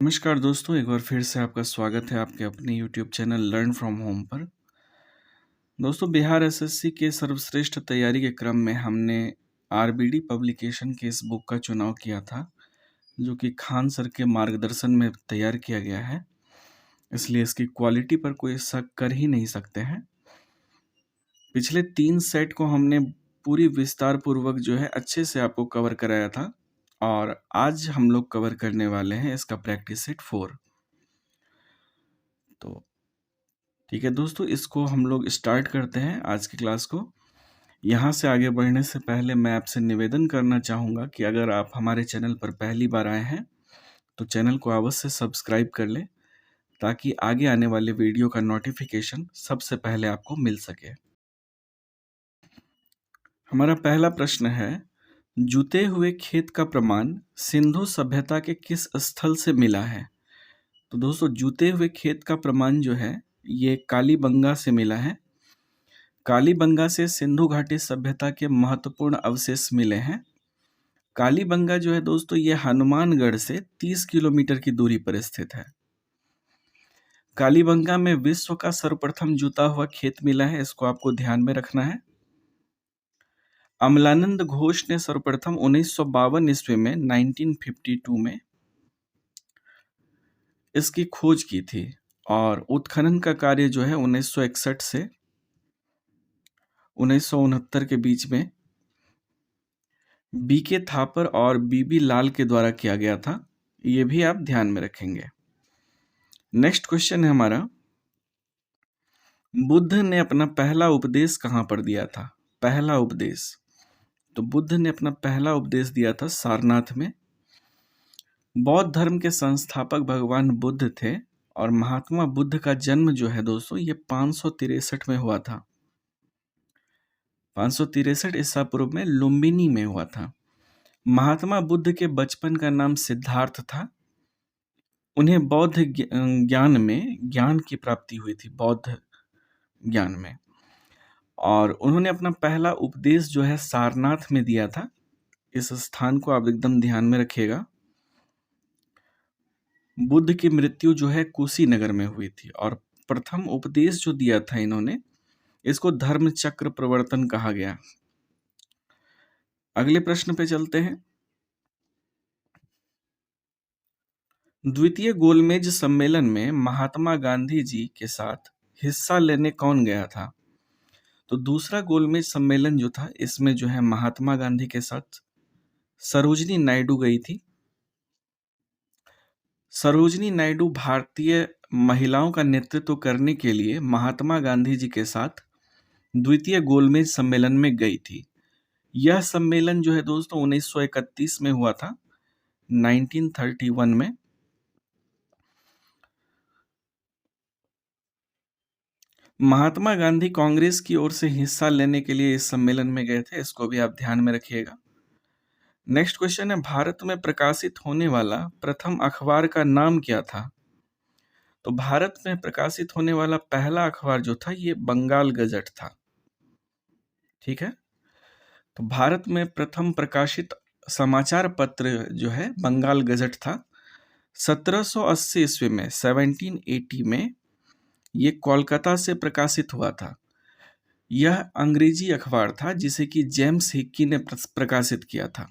नमस्कार दोस्तों, एक बार फिर से आपका स्वागत है आपके अपने YouTube channel learn from home पर। दोस्तों, बिहार एसएससी के सर्वश्रेष्ठ तैयारी के क्रम में हमने आरबीडी पब्लिकेशन के इस बुक का चुनाव किया था, जो कि खान सर के मार्गदर्शन में तैयार किया गया है, इसलिए इसकी क्वालिटी पर कोई शक कर ही नहीं सकते हैं। पिछले 3 सेट को हमने पूरी विस्तार पूर्वक जो है अच्छे से आपको कवर कराया था, और आज हम लोग कवर करने वाले हैं इसका प्रैक्टिस सेट 4। तो ठीक है दोस्तों, इसको हम लोग स्टार्ट करते हैं आज की क्लास को। यहाँ से आगे बढ़ने से पहले मैं आपसे निवेदन करना चाहूँगा कि अगर आप हमारे चैनल पर पहली बार आए हैं तो चैनल को अवश्य सब्सक्राइब कर लें, ताकि आगे आने वाले वीडियो का नोटिफिकेशन सबसे पहले आपको मिल सके। हमारा पहला प्रश्न है, जुते हुए खेत का प्रमाण सिंधु सभ्यता के किस स्थल से मिला है? तो दोस्तों, जुते हुए खेत का प्रमाण जो है ये कालीबंगा से मिला है। कालीबंगा से सिंधु घाटी सभ्यता के महत्वपूर्ण अवशेष मिले हैं। कालीबंगा जो है दोस्तों, ये हनुमानगढ़ से 30 किलोमीटर की दूरी पर स्थित है। कालीबंगा में विश्व का सर्वप्रथम जुता हुआ खेत मिला है, इसको आपको ध्यान में रखना है। अमलानंद घोष ने सर्वप्रथम 1952 ईस्वी में 1952 में इसकी खोज की थी, और उत्खनन का कार्य जो है 1961 से 1969 के बीच में बीके थापर और बीबी लाल के द्वारा किया गया था। ये भी आप ध्यान में रखेंगे। नेक्स्ट क्वेश्चन है हमारा, बुद्ध ने अपना पहला उपदेश कहाँ पर दिया था? पहला उपदेश, तो बुद्ध ने अपना पहला उपदेश दिया था सारनाथ में। बौद्ध धर्म के संस्थापक भगवान बुद्ध थे, और महात्मा बुद्ध का जन्म जो है दोस्तों ये 563 में हुआ था। 563 ईसा पूर्व में लुम्बिनी में हुआ था। महात्मा बुद्ध के बचपन का नाम सिद्धार्थ था। उन्हें बौद्ध ज्ञान में ज्ञान की प्राप्ति हुई थी, बौद्ध ज्ञान में, और उन्होंने अपना पहला उपदेश जो है सारनाथ में दिया था। इस स्थान को आप एकदम ध्यान में रखिएगा। बुद्ध की मृत्यु जो है कुशीनगर में हुई थी, और प्रथम उपदेश जो दिया था इन्होंने, इसको धर्म चक्र प्रवर्तन कहा गया। अगले प्रश्न पे चलते हैं। द्वितीय गोलमेज सम्मेलन में महात्मा गांधी जी के साथ हिस्सा लेने कौन गया था? तो दूसरा गोलमेज सम्मेलन जो था, इसमें जो है महात्मा गांधी के साथ सरोजिनी नायडू गई थी। सरोजिनी नायडू भारतीय महिलाओं का नेतृत्व करने के लिए महात्मा गांधी जी के साथ द्वितीय गोलमेज सम्मेलन में गई थी। यह सम्मेलन जो है दोस्तों 1931 में हुआ था, 1931 में। महात्मा गांधी कांग्रेस की ओर से हिस्सा लेने के लिए इस सम्मेलन में गए थे, इसको भी आप ध्यान में रखिएगा। नेक्स्ट क्वेश्चन है, भारत में प्रकाशित होने वाला प्रथम अखबार का नाम क्या था? तो भारत में प्रकाशित होने वाला पहला अखबार जो था ये बंगाल गजट था। ठीक है, तो भारत में प्रथम प्रकाशित समाचार पत्र जो है बंगाल गजट था। 1780 ईस्वी में 1780 में ये कोलकाता से प्रकाशित हुआ था। यह अंग्रेजी अखबार था जिसे कि जेम्स हिक्की ने प्रकाशित किया था।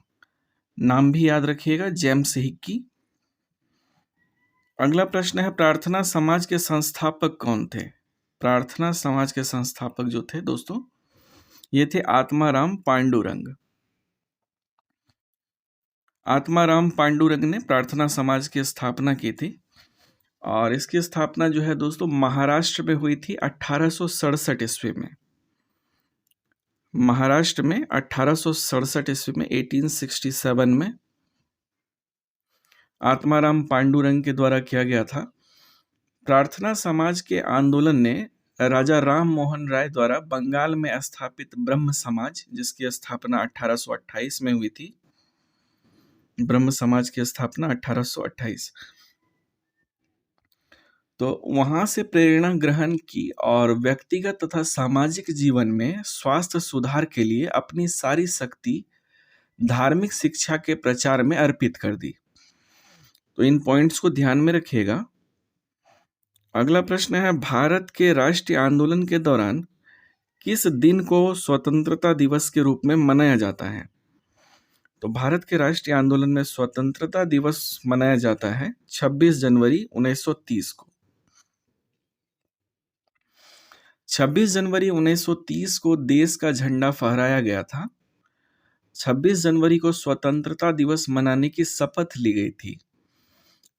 नाम भी याद रखिएगा, जेम्स हिक्की। अगला प्रश्न है, प्रार्थना समाज के संस्थापक कौन थे? प्रार्थना समाज के संस्थापक जो थे दोस्तों, ये थे आत्माराम पांडुरंग। आत्माराम पांडुरंग ने प्रार्थना समाज की स्थापना की थी, और इसकी स्थापना जो है दोस्तों महाराष्ट्र में हुई थी 1867 ईस्वी में। महाराष्ट्र में 1867 ईस्वी में 1867 में आत्माराम पांडुरंग के द्वारा किया गया था। प्रार्थना समाज के आंदोलन ने राजा राम मोहन राय द्वारा बंगाल में स्थापित ब्रह्म समाज, जिसकी स्थापना 1828 में हुई थी, ब्रह्म समाज की स्थापना 1828, तो वहां से प्रेरणा ग्रहण की और व्यक्तिगत तथा सामाजिक जीवन में स्वास्थ्य सुधार के लिए अपनी सारी शक्ति धार्मिक शिक्षा के प्रचार में अर्पित कर दी। तो इन पॉइंट्स को ध्यान में रखिएगा। अगला प्रश्न है, भारत के राष्ट्रीय आंदोलन के दौरान किस दिन को स्वतंत्रता दिवस के रूप में मनाया जाता है? तो भारत के राष्ट्रीय आंदोलन में स्वतंत्रता दिवस मनाया जाता है 26 जनवरी 1930 को। 26 जनवरी 1930 को देश का झंडा फहराया गया था। 26 जनवरी को स्वतंत्रता दिवस मनाने की शपथ ली गई थी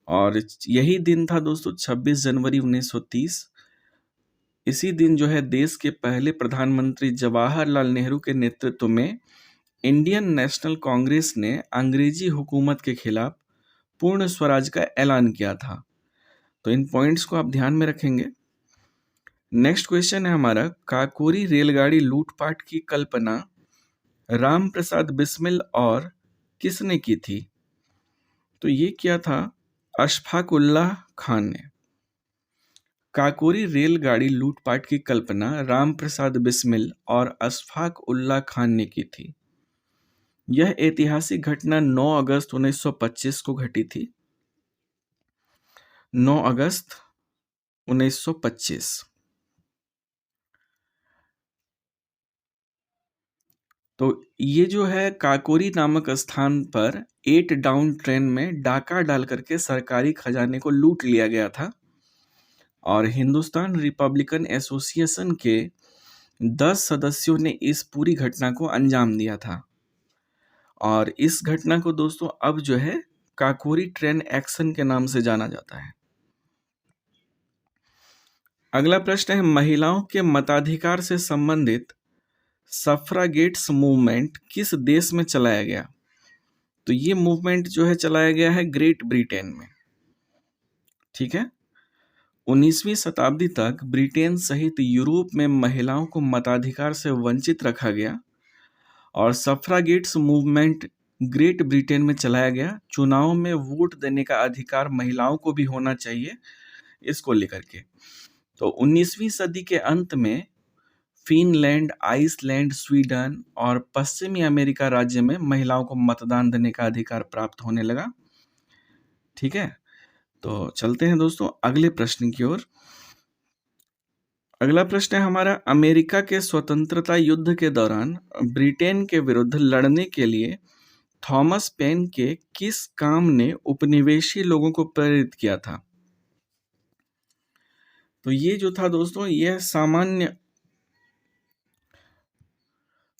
और यही दिन था दोस्तों 26 जनवरी 1930। इसी दिन जो है देश के पहले प्रधानमंत्री जवाहरलाल नेहरू के नेतृत्व में इंडियन नेशनल कांग्रेस ने अंग्रेजी हुकूमत के खिलाफ पूर्ण स्वराज का ऐलान किया था। तो इन पॉइंट्स को आप ध्यान में रखेंगे। नेक्स्ट क्वेश्चन है हमारा, काकोरी रेलगाड़ी लूटपाट की कल्पना राम प्रसाद बिस्मिल और किसने की थी? तो ये किया था अशफाक उल्लाह खान ने। काकोरी रेलगाड़ी लूटपाट की कल्पना राम प्रसाद बिस्मिल और अशफाक उल्लाह खान ने की थी। यह ऐतिहासिक घटना 9 अगस्त 1925 को घटी थी। 9 अगस्त 1925। तो ये जो है काकोरी नामक स्थान पर 8 डाउन ट्रेन में डाका डाल करके सरकारी खजाने को लूट लिया गया था और हिंदुस्तान रिपब्लिकन एसोसिएशन के 10 सदस्यों ने इस पूरी घटना को अंजाम दिया था और इस घटना को दोस्तों अब जो है काकोरी ट्रेन एक्शन के नाम से जाना जाता है। अगला प्रश्न है, महिलाओं के मताधिकार से संबंधित सफ्रागेट्स मूवमेंट किस देश में चलाया गया? तो ये मूवमेंट जो है चलाया गया है ग्रेट ब्रिटेन में। ठीक है। 19वीं शताब्दी तक ब्रिटेन सहित यूरोप में महिलाओं को मताधिकार से वंचित रखा गया और सफ्रागेट्स मूवमेंट ग्रेट ब्रिटेन में चलाया गया। चुनाव में वोट देने का अधिकार महिलाओं को भी होना चाहिए, इसको लेकर के। तो 19वीं सदी के अंत में फिनलैंड, आइसलैंड, स्वीडन और पश्चिमी अमेरिका राज्य में महिलाओं को मतदान देने का अधिकार प्राप्त होने लगा। ठीक है, तो चलते हैं दोस्तों अगले प्रश्न की ओर। अगला प्रश्न है हमारा, अमेरिका के स्वतंत्रता युद्ध के दौरान ब्रिटेन के विरुद्ध लड़ने के लिए थॉमस पेन के किस काम ने उपनिवेशी लोगों को प्रेरित किया था? तो ये जो था दोस्तों, यह सामान्य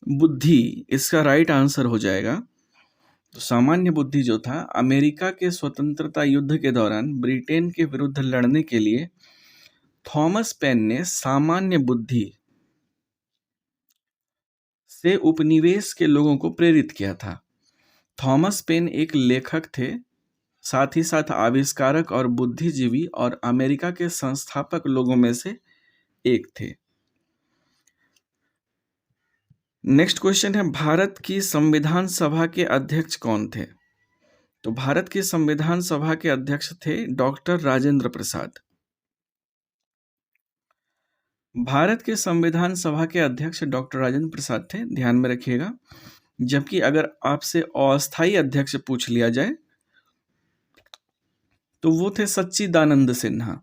बुद्धि इसका राइट आंसर हो जाएगा। तो सामान्य बुद्धि जो था, अमेरिका के स्वतंत्रता युद्ध के दौरान ब्रिटेन के विरुद्ध लड़ने के लिए थॉमस पेन ने सामान्य बुद्धि से उपनिवेश के लोगों को प्रेरित किया था। थॉमस पेन एक लेखक थे, साथ ही साथ आविष्कारक और बुद्धिजीवी और अमेरिका के संस्थापक लोगों में से एक थे। नेक्स्ट क्वेश्चन है, भारत की संविधान सभा के अध्यक्ष कौन थे? तो भारत की संविधान सभा के अध्यक्ष थे डॉक्टर राजेंद्र प्रसाद। भारत के संविधान सभा के अध्यक्ष डॉक्टर राजेंद्र प्रसाद थे, ध्यान में रखिएगा। जबकि अगर आपसे अस्थायी अध्यक्ष पूछ लिया जाए तो वो थे सच्चिदानंद सिन्हा।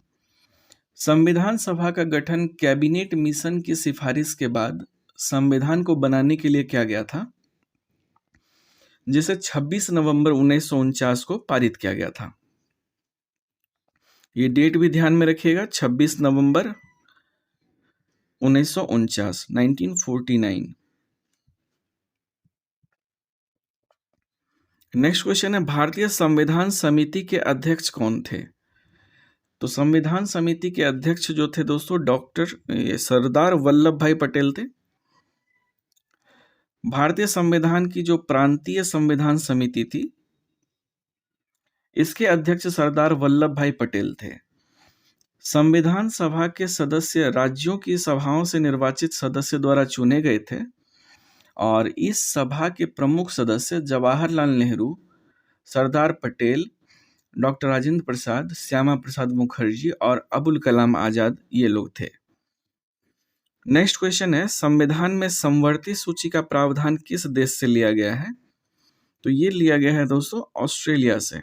संविधान सभा का गठन कैबिनेट मिशन की सिफारिश के बाद संविधान को बनाने के लिए किया गया था, जिसे 26 नवंबर 1949 को पारित किया गया था। ये डेट भी ध्यान में रखिएगा, 26 नवंबर 1949, 1949। नेक्स्ट क्वेश्चन है, भारतीय संविधान समिति के अध्यक्ष कौन थे? तो संविधान समिति के अध्यक्ष जो थे दोस्तों, डॉक्टर सरदार वल्लभ भाई पटेल थे। भारतीय संविधान की जो प्रांतीय संविधान समिति थी, इसके अध्यक्ष सरदार वल्लभ भाई पटेल थे। संविधान सभा के सदस्य राज्यों की सभाओं से निर्वाचित सदस्य द्वारा चुने गए थे और इस सभा के प्रमुख सदस्य जवाहरलाल नेहरू, सरदार पटेल, डॉक्टर राजेंद्र प्रसाद, श्यामा प्रसाद मुखर्जी और अबुल कलाम आजाद ये लोग थे। नेक्स्ट क्वेश्चन है, संविधान में समवर्ती सूची का प्रावधान किस देश से लिया गया है? तो ये लिया गया है दोस्तों ऑस्ट्रेलिया से।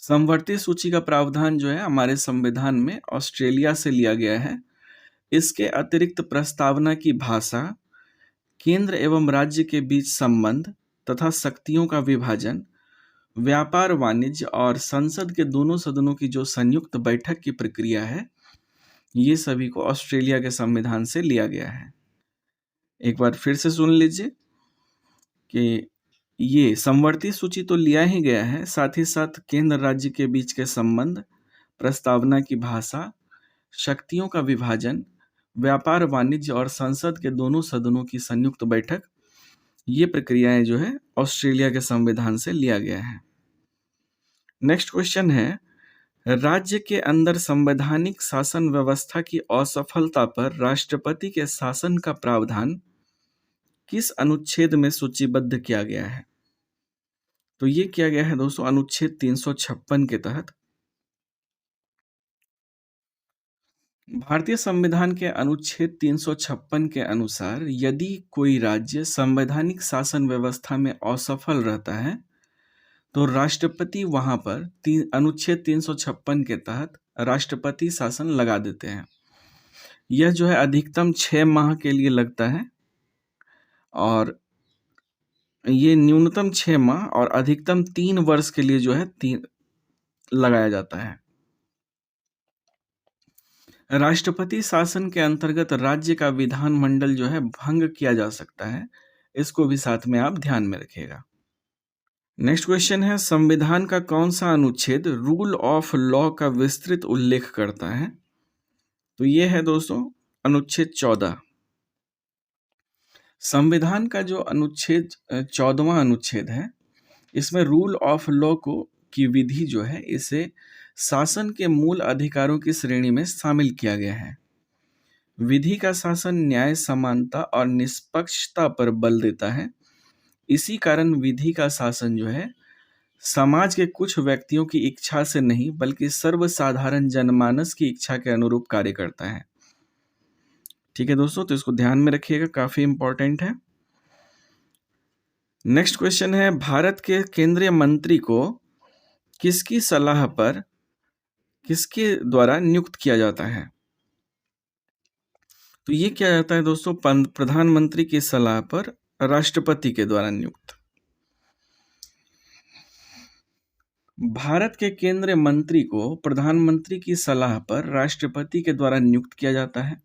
समवर्ती सूची का प्रावधान जो है हमारे संविधान में ऑस्ट्रेलिया से लिया गया है। इसके अतिरिक्त प्रस्तावना की भाषा, केंद्र एवं राज्य के बीच संबंध तथा शक्तियों का विभाजन, व्यापार वाणिज्य और संसद के दोनों सदनों की जो संयुक्त बैठक की प्रक्रिया है, ये सभी को ऑस्ट्रेलिया के संविधान से लिया गया है। एक बार फिर से सुन लीजिए कि ये समवर्ती सूची तो लिया ही गया है, साथ ही साथ केंद्र राज्य के बीच के संबंध, प्रस्तावना की भाषा, शक्तियों का विभाजन, व्यापार वाणिज्य और संसद के दोनों सदनों की संयुक्त बैठक, ये प्रक्रियाएं जो है ऑस्ट्रेलिया के संविधान से लिया गया है। नेक्स्ट क्वेश्चन है, राज्य के अंदर संवैधानिक शासन व्यवस्था की असफलता पर राष्ट्रपति के शासन का प्रावधान किस अनुच्छेद में सूचीबद्ध किया गया है? तो ये किया गया है दोस्तों अनुच्छेद 356 के तहत। भारतीय संविधान के अनुच्छेद 356 के अनुसार यदि कोई राज्य संवैधानिक शासन व्यवस्था में असफल रहता है तो राष्ट्रपति वहां पर अनुच्छेद 356 के तहत राष्ट्रपति शासन लगा देते हैं। यह जो है अधिकतम 6 माह के लिए लगता है और ये न्यूनतम 6 माह और अधिकतम 3 वर्ष के लिए जो है लगाया जाता है। राष्ट्रपति शासन के अंतर्गत राज्य का विधानमंडल जो है भंग किया जा सकता है, इसको भी साथ में आप ध्यान में रखिएगा। नेक्स्ट क्वेश्चन है, संविधान का कौन सा अनुच्छेद रूल ऑफ लॉ का विस्तृत उल्लेख करता है? तो ये है दोस्तों अनुच्छेद 14। संविधान का जो अनुच्छेद 14वां अनुच्छेद है, इसमें रूल ऑफ लॉ की विधि जो है इसे शासन के मूल अधिकारों की श्रेणी में शामिल किया गया है। विधि का शासन न्याय, समानता और निष्पक्षता पर बल देता है। इसी कारण विधि का शासन जो है समाज के कुछ व्यक्तियों की इच्छा से नहीं बल्कि सर्वसाधारण जनमानस की इच्छा के अनुरूप कार्य करता है। ठीक है दोस्तों, तो इसको ध्यान में रखिएगा, काफी इंपॉर्टेंट है। नेक्स्ट क्वेश्चन है, भारत के केंद्रीय मंत्री को किसकी सलाह पर किसके द्वारा नियुक्त किया जाता है? तो ये किया जाता है दोस्तों प्रधानमंत्री की सलाह पर राष्ट्रपति के द्वारा नियुक्त। भारत के केंद्रीय मंत्री को प्रधानमंत्री की सलाह पर राष्ट्रपति के द्वारा नियुक्त किया जाता है।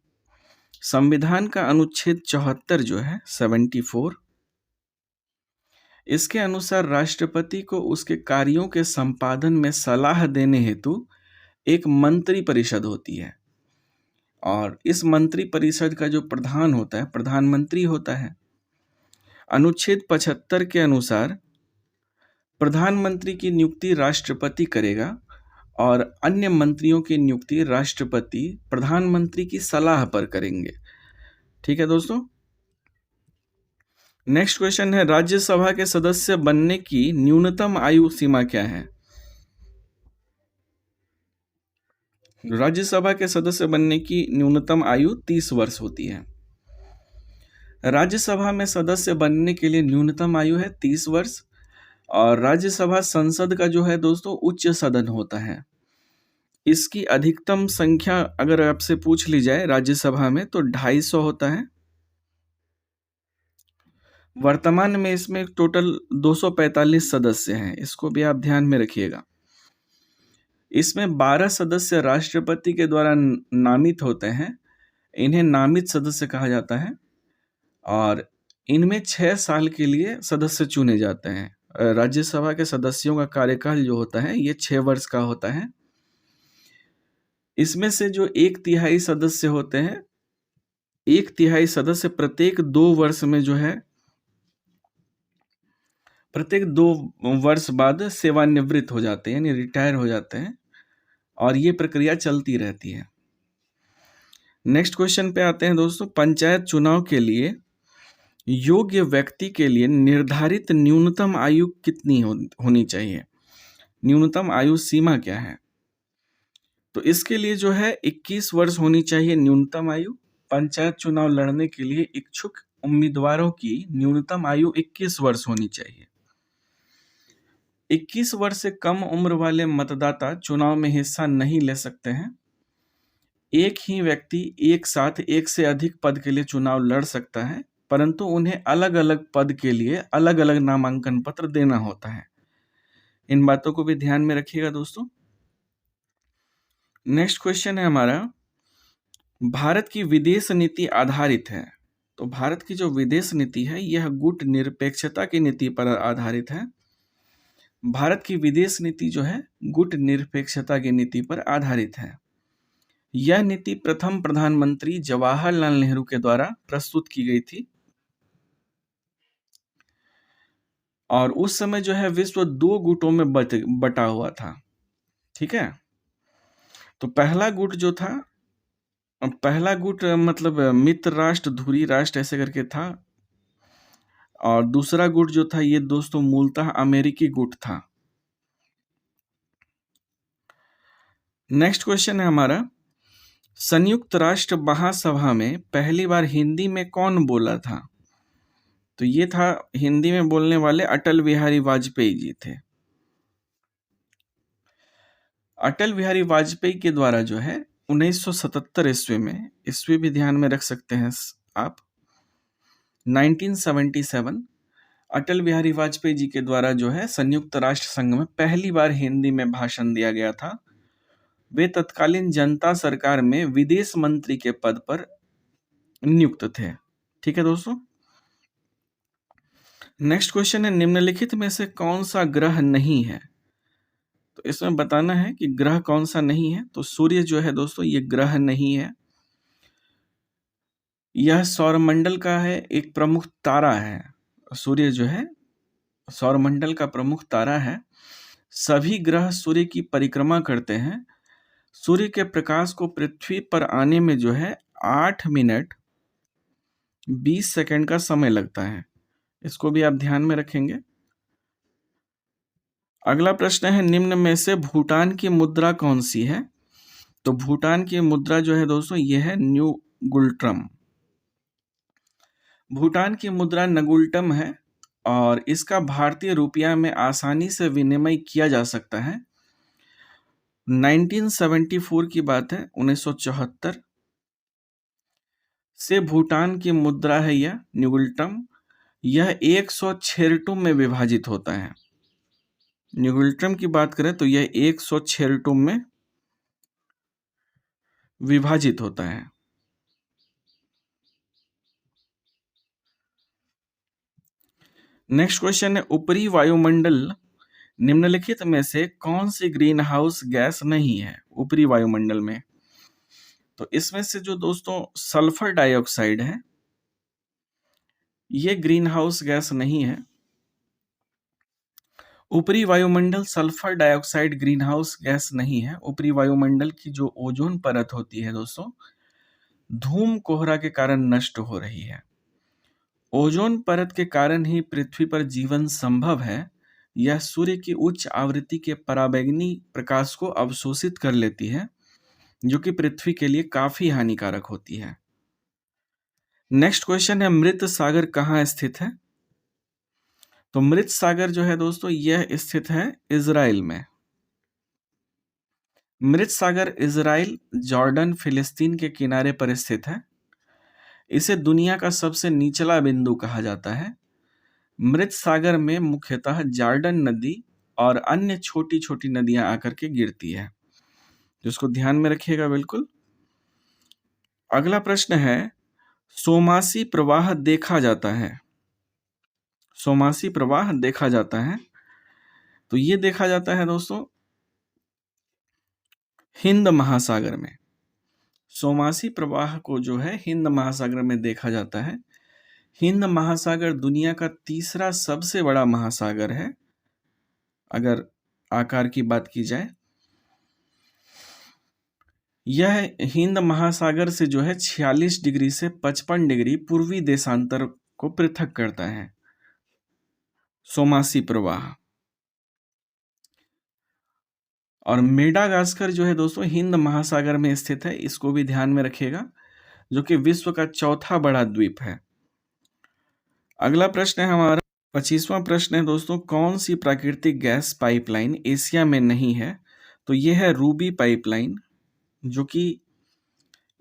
संविधान का अनुच्छेद 74 जो है 74, इसके अनुसार राष्ट्रपति को उसके कार्यों के संपादन में सलाह देने हेतु एक मंत्री परिषद होती है और इस मंत्री परिषद का जो प्रधान होता है प्रधानमंत्री होता है। अनुच्छेद 75 के अनुसार प्रधानमंत्री की नियुक्ति राष्ट्रपति करेगा और अन्य मंत्रियों की नियुक्ति राष्ट्रपति प्रधानमंत्री की सलाह पर करेंगे। ठीक है दोस्तों। नेक्स्ट क्वेश्चन है, राज्यसभा के सदस्य बनने की न्यूनतम आयु सीमा क्या है? राज्यसभा के सदस्य बनने की न्यूनतम आयु 30 वर्ष होती है। राज्यसभा में सदस्य बनने के लिए न्यूनतम आयु है 30 वर्ष और राज्यसभा संसद का जो है दोस्तों उच्च सदन होता है। इसकी अधिकतम संख्या अगर आपसे पूछ ली जाए राज्यसभा में तो 250 होता है। वर्तमान में इसमें टोटल 245 सदस्य हैं, इसको भी आप ध्यान में रखिएगा। इसमें 12 सदस्य राष्ट्रपति के द्वारा नामित होते हैं, इन्हें नामित सदस्य कहा जाता है और इनमें 6 साल के लिए सदस्य चुने जाते हैं। राज्यसभा के सदस्यों का कार्यकाल जो होता है ये 6 वर्ष का होता है। इसमें से जो 1/3 सदस्य होते हैं, 1/3 सदस्य प्रत्येक 2 वर्ष में जो है प्रत्येक 2 वर्ष बाद सेवानिवृत्त हो जाते हैं, यानी रिटायर हो जाते हैं और ये प्रक्रिया चलती रहती है। नेक्स्ट क्वेश्चन पे आते हैं दोस्तों, पंचायत चुनाव के लिए योग्य व्यक्ति के लिए निर्धारित न्यूनतम आयु कितनी होनी चाहिए? न्यूनतम आयु सीमा क्या है? तो इसके लिए जो है 21 वर्ष होनी चाहिए न्यूनतम आयु। पंचायत चुनाव लड़ने के लिए इच्छुक उम्मीदवारों की न्यूनतम आयु 21 वर्ष होनी चाहिए। 21 वर्ष से कम उम्र वाले मतदाता चुनाव में हिस्सा नहीं ले सकते हैं। एक ही व्यक्ति एक साथ एक से अधिक पद के लिए चुनाव लड़ सकता है, परंतु उन्हें अलग-अलग पद के लिए अलग-अलग नामांकन पत्र देना होता है। इन बातों को भी ध्यान में रखिएगा दोस्तों। नेक्स्ट क्वेश्चन है हमारा, भारत की विदेश नीति आधारित है। तो भारत की जो विदेश नीति है यह गुट निरपेक्षता की नीति पर आधारित है। भारत की विदेश नीति जो है गुट निरपेक्षता की नीति पर आधारित है। यह नीति प्रथम प्रधानमंत्री जवाहरलाल नेहरू के द्वारा प्रस्तुत की गई थी और उस समय जो है विश्व 2 गुटों में बटा हुआ था। ठीक है, तो पहला गुट जो था, पहला गुट मतलब मित्र राष्ट्र, धुरी राष्ट्र ऐसे करके था, और दूसरा गुट जो था ये दोस्तों मूलतः अमेरिकी गुट था। नेक्स्ट क्वेश्चन है हमारा, संयुक्त राष्ट्र महासभा में पहली बार हिंदी में कौन बोला था? तो ये था हिंदी में बोलने वाले अटल बिहारी वाजपेयी जी थे। अटल बिहारी वाजपेयी के द्वारा जो है 1977 ईस्वी में, ईस्वी भी ध्यान में रख सकते हैं आप, 1977 अटल बिहारी वाजपेयी जी के द्वारा जो है संयुक्त राष्ट्र संघ में पहली बार हिंदी में भाषण दिया गया था। वे तत्कालीन जनता सरकार में विदेश मंत्री के पद पर नियुक्त थे। ठीक है दोस्तों। नेक्स्ट क्वेश्चन है, निम्नलिखित में से कौन सा ग्रह नहीं है? तो इसमें बताना है कि ग्रह कौन सा नहीं है। तो सूर्य जो है दोस्तों ये ग्रह नहीं है। यह सौरमंडल का है एक प्रमुख तारा है। सूर्य जो है सौरमंडल का प्रमुख तारा है। सभी ग्रह सूर्य की परिक्रमा करते हैं। सूर्य के प्रकाश को पृथ्वी पर आने में जो है 8 मिनट 20 सेकंड का समय लगता है। इसको भी आप ध्यान में रखेंगे। अगला प्रश्न है, निम्न में से भूटान की मुद्रा कौन सी है? तो भूटान की मुद्रा जो है दोस्तों ये है न्यूगुल्ट्रम। भूटान की मुद्रा नगुल्टम है और इसका भारतीय रुपया में आसानी से विनिमय किया जा सकता है। 1974 की बात है, 1974 से भूटान की मुद्रा है यह न्यूगुल्टम। यह 106 रुपयों में विभाजित होता है। न्यूगुल्ट्रम की बात करें तो यह 106 रुपयों में विभाजित होता है। नेक्स्ट क्वेश्चन है, ऊपरी वायुमंडल निम्नलिखित में से कौन सी ग्रीन हाउस गैस नहीं है? ऊपरी वायुमंडल में तो इसमें से जो दोस्तों सल्फर डाइऑक्साइड है ये ग्रीन हाउस गैस नहीं है। ऊपरी वायुमंडल sulphur dioxide green house gas नहीं है। ऊपरी वायुमंडल की जो ओजोन परत होती है दोस्तों धूम कोहरा के कारण नष्ट हो रही है। ओजोन परत के कारण ही पृथ्वी पर जीवन संभव है। यह सूर्य की उच्च आवृत्ति के पराबैंगनी प्रकाश को अवशोषित कर लेती है, जो कि पृथ्वी के लिए काफी हानिकारक होती है। नेक्स्ट क्वेश्चन है, मृत सागर कहाँ स्थित है? तो मृत सागर जो है दोस्तों यह स्थित है इजराइल में। मृत सागर इजराइल, जॉर्डन, फिलिस्तीन के किनारे पर स्थित है। इसे दुनिया का सबसे निचला बिंदु कहा जाता है। मृत सागर में मुख्यतः जॉर्डन नदी और अन्य छोटी छोटी नदियां आकर के गिरती है, जिसको ध्यान में रखिएगा बिल्कुल। अगला प्रश्न है, सोमासी प्रवाह देखा जाता है। सोमासी प्रवाह देखा जाता है तो ये देखा जाता है दोस्तों हिंद महासागर में। सोमासी प्रवाह को जो है हिंद महासागर में देखा जाता है। हिंद महासागर दुनिया का तीसरा सबसे बड़ा महासागर है अगर आकार की बात की जाए। यह हिंद महासागर से जो है 46 डिग्री से 55 डिग्री पूर्वी देशांतर को पृथक करता है सोमासी प्रवाह। और मेडागास्कर जो है दोस्तों हिंद महासागर में स्थित है, इसको भी ध्यान में रखिएगा, जो कि विश्व का चौथा बड़ा द्वीप है। अगला प्रश्न है हमारा, 25वां प्रश्न है दोस्तों, कौन सी प्राकृतिक गैस पाइपलाइन एशिया में नहीं है? तो ये है रूबी पाइपलाइन, जो कि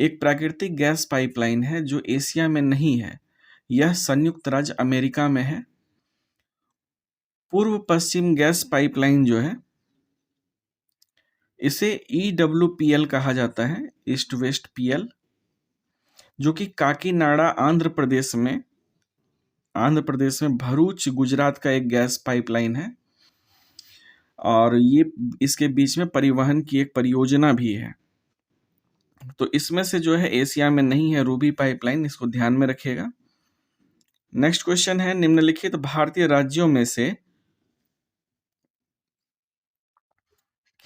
एक प्राकृतिक गैस पाइपलाइन है जो एशिया में नहीं है। यह संयुक्त राज्य अमेरिका में है। पूर्व पश्चिम गैस पाइपलाइन जो है, इसे EWPL कहा जाता है, ईस्ट वेस्ट पीएल, जो कि काकीनाडा आंध्र प्रदेश में भरूच गुजरात का एक गैस पाइपलाइन है, और ये इसके बीच में परिवहन की एक परियोजना भी है। तो इसमें से जो है एशिया में नहीं है रूबी पाइपलाइन, इसको ध्यान में रखिएगा। नेक्स्ट क्वेश्चन है, निम्नलिखित भारतीय राज्यों में से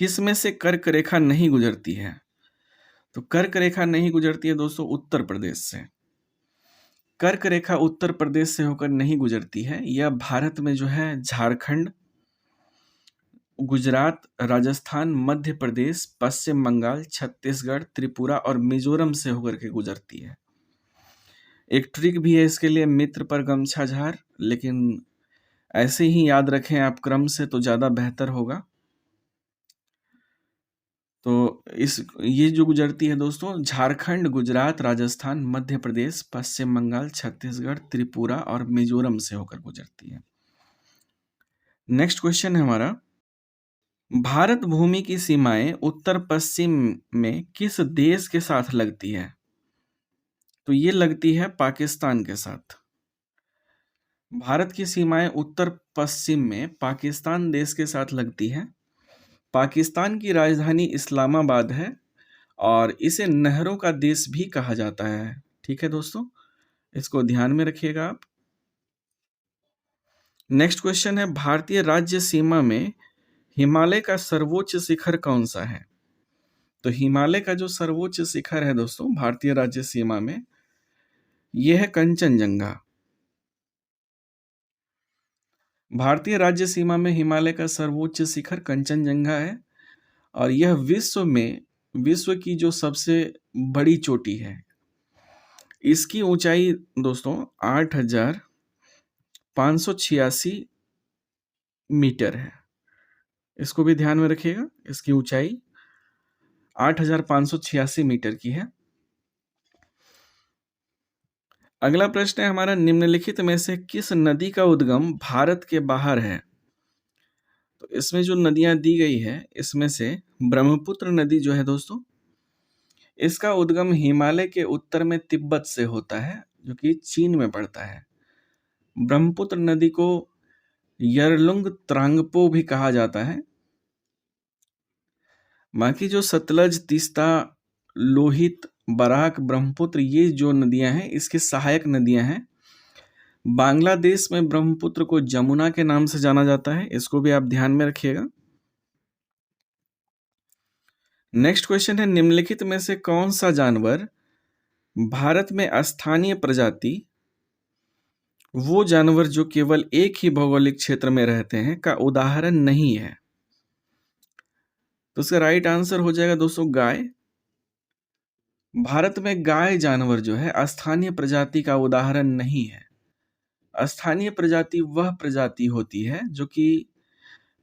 किस में से कर्क रेखा नहीं गुजरती है? तो कर्क रेखा नहीं गुजरती है दोस्तों उत्तर प्रदेश से। कर्क रेखा उत्तर प्रदेश से होकर नहीं गुजरती है। यह भारत में जो है झारखंड, गुजरात, राजस्थान, मध्य प्रदेश, पश्चिम बंगाल, छत्तीसगढ़, त्रिपुरा और मिजोरम से होकर के गुजरती है। एक ट्रिक भी है इसके लिए, मित्र पर गमछा झार, लेकिन ऐसे ही याद रखें आप क्रम से तो ज़्यादा बेहतर होगा। तो ये जो गुजरती है दोस्तों, झारखंड, गुजरात, राजस्थान, मध्य प्रदेश, पश्चिम बंगाल, छत्तीसगढ़, त्रिपुरा और मिजोरम से होकर गुजरती है। नेक्स्ट क्वेश्चन है हमारा, भारत भूमि की सीमाएं उत्तर पश्चिम में किस देश के साथ लगती है? तो ये लगती है पाकिस्तान के साथ। भारत की सीमाएं उत्तर पश्चिम में पाकिस्तान देश के साथ लगती है। पाकिस्तान की राजधानी इस्लामाबाद है और इसे नहरों का देश भी कहा जाता है। ठीक है दोस्तों, इसको ध्यान में रखिएगा आप। नेक्स्ट क्वेश्चन है, भारतीय राज्य सीमा में हिमालय का सर्वोच्च शिखर कौन सा है? तो हिमालय का जो सर्वोच्च शिखर है दोस्तों भारतीय राज्य सीमा में, यह है कंचनजंगा। भारतीय राज्य सीमा में हिमालय का सर्वोच्च शिखर कंचनजंगा है, और यह विश्व की जो सबसे बड़ी चोटी है। इसकी ऊंचाई दोस्तों 8,586 मीटर है। इसको भी ध्यान में रखिएगा, इसकी ऊंचाई 8,586 मीटर की है। अगला प्रश्न है हमारा, निम्नलिखित में से किस नदी का उद्गम भारत के बाहर है? तो इसमें जो नदियां दी गई है, इसमें से ब्रह्मपुत्र नदी जो है दोस्तों, इसका उद्गम हिमालय के उत्तर में तिब्बत से होता है, जो कि चीन में पड़ता है। ब्रह्मपुत्र नदी को यरलुंग त्रांगपो भी कहा जाता है। बाकी जो सतलज, तीस्ता, लोहित, बराक, ब्रह्मपुत्र, ये जो नदियां हैं इसकी सहायक नदियां हैं। बांग्लादेश में ब्रह्मपुत्र को जमुना के नाम से जाना जाता है, इसको भी आप ध्यान में रखिएगा। नेक्स्ट क्वेश्चन है, निम्नलिखित में से कौन सा जानवर भारत में स्थानीय प्रजाति, वो जानवर जो केवल एक ही भौगोलिक क्षेत्र में रहते हैं, का उदाहरण नहीं है? तो इसका राइट आंसर हो जाएगा दोस्तों गाय। भारत में गाय जानवर जो है स्थानीय प्रजाति का उदाहरण नहीं है। स्थानीय प्रजाति वह प्रजाति होती है जो कि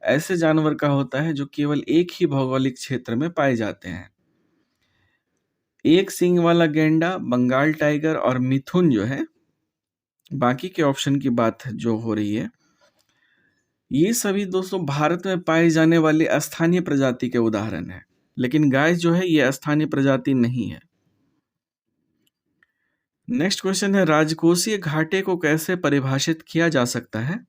ऐसे जानवर का होता है जो केवल एक ही भौगोलिक क्षेत्र में पाए जाते हैं। एक सींग वाला गैंडा, बंगाल टाइगर और मिथुन जो है, बाकी के ऑप्शन की बात जो हो रही है, ये सभी दोस्तों भारत में पाए जाने वाली स्थानीय प्रजाति के उदाहरण है, लेकिन गाय जो है ये स्थानीय प्रजाति नहीं है। नेक्स्ट क्वेश्चन है, राजकोषीय घाटे को कैसे परिभाषित किया जा सकता है?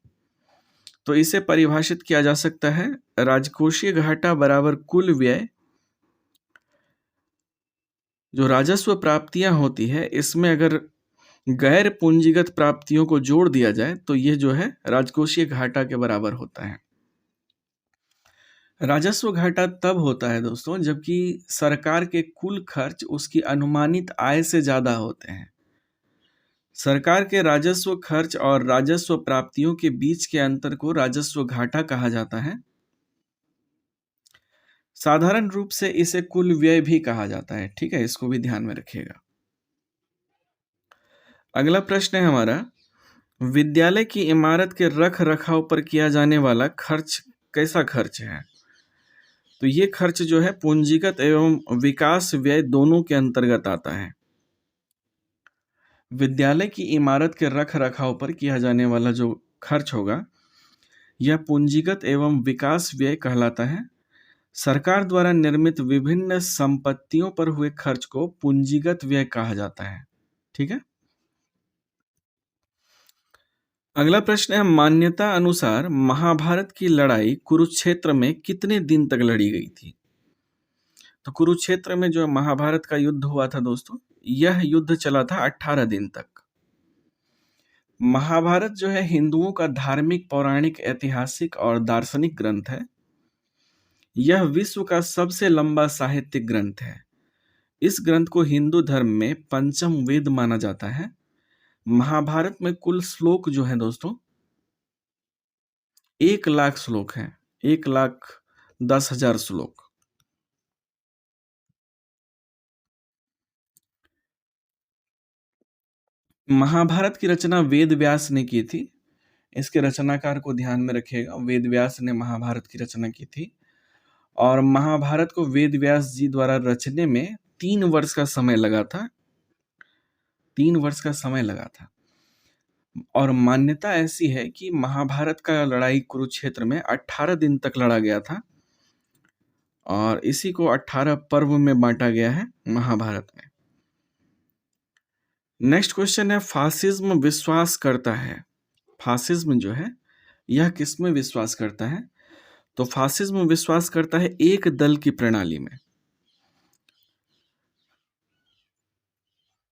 तो इसे परिभाषित किया जा सकता है, राजकोषीय घाटा बराबर कुल व्यय, जो राजस्व प्राप्तियां होती है इसमें अगर गैर पूंजीगत प्राप्तियों को जोड़ दिया जाए तो यह जो है राजकोषीय घाटा के बराबर होता है। राजस्व घाटा तब होता है दोस्तों जबकि सरकार के कुल खर्च उसकी अनुमानित आय से ज्यादा होते हैं। सरकार के राजस्व खर्च और राजस्व प्राप्तियों के बीच के अंतर को राजस्व घाटा कहा जाता है। साधारण रूप से इसे कुल व्यय भी कहा जाता है। ठीक है, इसको भी ध्यान में रखिएगा। अगला प्रश्न है हमारा, विद्यालय की इमारत के रख रखाव पर किया जाने वाला खर्च कैसा खर्च है? तो ये खर्च जो है पूंजीगत एवं विकास व्यय दोनों के अंतर्गत आता है। विद्यालय की इमारत के रख रखाव पर किया जाने वाला जो खर्च होगा, यह पूंजीगत एवं विकास व्यय कहलाता है। सरकार द्वारा निर्मित विभिन्न संपत्तियों पर हुए खर्च को पूंजीगत व्यय कहा जाता है। ठीक है। अगला प्रश्न है, मान्यता अनुसार महाभारत की लड़ाई कुरुक्षेत्र में कितने दिन तक लड़ी गई थी? तो कुरुक्षेत्र में जो महाभारत का युद्ध हुआ था दोस्तों, यह युद्ध चला था 18 दिन तक। महाभारत जो है हिंदुओं का धार्मिक, पौराणिक, ऐतिहासिक और दार्शनिक ग्रंथ है। यह विश्व का सबसे लंबा साहित्यिक ग्रंथ है। इस ग्रंथ को हिंदू धर्म में पंचम वेद माना जाता है। महाभारत में कुल श्लोक जो है दोस्तों 1,00,000 श्लोक हैं, 1,10,000 श्लोक। महाभारत की रचना वेद व्यास ने की थी। इसके रचनाकार को ध्यान में रखिएगा, वेद व्यास ने महाभारत की रचना की थी। और महाभारत को वेद व्यास जी द्वारा रचने में 3 वर्ष का समय लगा था। 3 वर्ष का समय लगा था। और मान्यता ऐसी है कि महाभारत का लड़ाई कुरुक्षेत्र में 18 दिन तक लड़ा गया था और इसी को 18 पर्व में बांटा गया है महाभारत में। नेक्स्ट क्वेश्चन है, फासिज्म विश्वास करता है, फासिज्म जो है यह किस में विश्वास करता है? तो फासिज्म विश्वास करता है एक दल की प्रणाली में।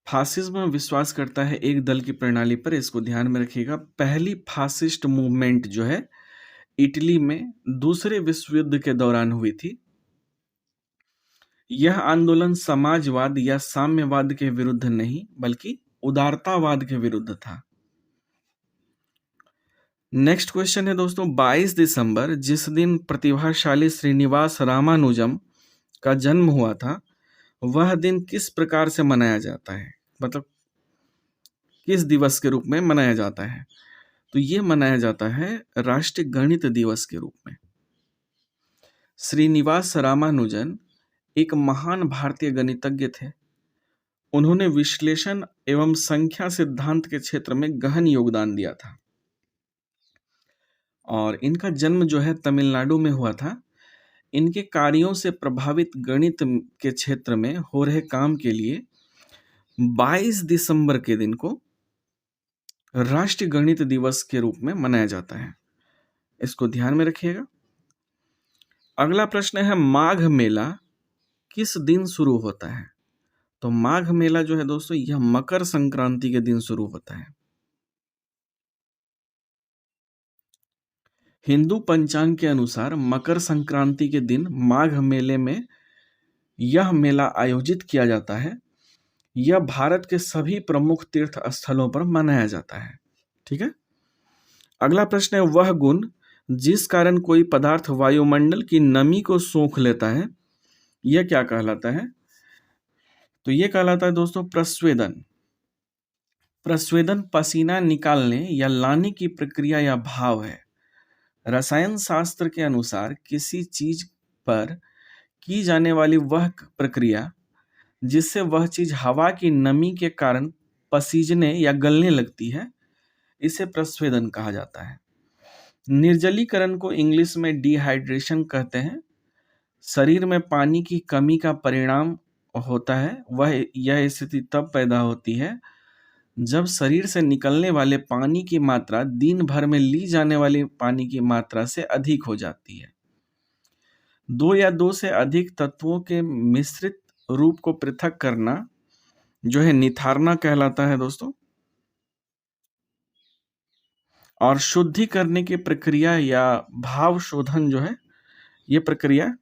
फासिज्म विश्वास करता है एक दल की प्रणाली पर, इसको ध्यान में रखिएगा। पहली फासिस्ट मूवमेंट जो है इटली में दूसरे विश्व युद्ध के दौरान हुई थी। यह आंदोलन समाजवाद या साम्यवाद के विरुद्ध नहीं बल्कि उदारतावाद के विरुद्ध था। नेक्स्ट क्वेश्चन है दोस्तों, 22 दिसंबर जिस दिन प्रतिभाशाली श्रीनिवास रामानुजम का जन्म हुआ था, वह दिन किस प्रकार से मनाया जाता है? मतलब किस दिवस के रूप में मनाया जाता है? तो ये मनाया जाता है राष्ट्रीय गणित दिवस के रूप में। श्रीनिवास रामानुजन एक महान भारतीय गणितज्ञ थे। उन्होंने विश्लेषण एवं संख्या सिद्धांत के क्षेत्र में गहन योगदान दिया था और इनका जन्म जो है तमिलनाडु में हुआ था। इनके कार्यों से प्रभावित गणित के क्षेत्र में हो रहे काम के लिए 22 दिसंबर के दिन को राष्ट्रीय गणित दिवस के रूप में मनाया जाता है। इसको ध्यान में रखिएगा। अगला प्रश्न है, माघ मेला किस दिन शुरू होता है? तो माघ मेला जो है दोस्तों यह मकर संक्रांति के दिन शुरू होता है। हिंदू पंचांग के अनुसार मकर संक्रांति के दिन माघ मेले में यह मेला आयोजित किया जाता है। यह भारत के सभी प्रमुख तीर्थ स्थलों पर मनाया जाता है। ठीक है। अगला प्रश्न है, वह गुण जिस कारण कोई पदार्थ वायुमंडल की नमी को सोख लेता है, यह क्या कहलाता है? तो यह कहलाता है दोस्तों प्रस्वेदन। प्रस्वेदन पसीना निकालने या लाने की प्रक्रिया या भाव है। रसायन शास्त्र के अनुसार किसी चीज पर की जाने वाली वह प्रक्रिया जिससे वह चीज हवा की नमी के कारण पसीजने या गलने लगती है, इसे प्रस्वेदन कहा जाता है। निर्जलीकरण को इंग्लिश में डिहाइड्रेशन कहते हैं। शरीर में पानी की कमी का परिणाम होता है। यह स्थिति तब पैदा होती है जब शरीर से निकलने वाले पानी की मात्रा दिन भर में ली जाने वाली पानी की मात्रा से अधिक हो जाती है। 2 या 2 से अधिक तत्वों के मिश्रित रूप को पृथक करना जो है निथारना कहलाता है दोस्तों। और शुद्धि करने की प्रक्रिया या भाव शोधन जो है ये प्रक्रिया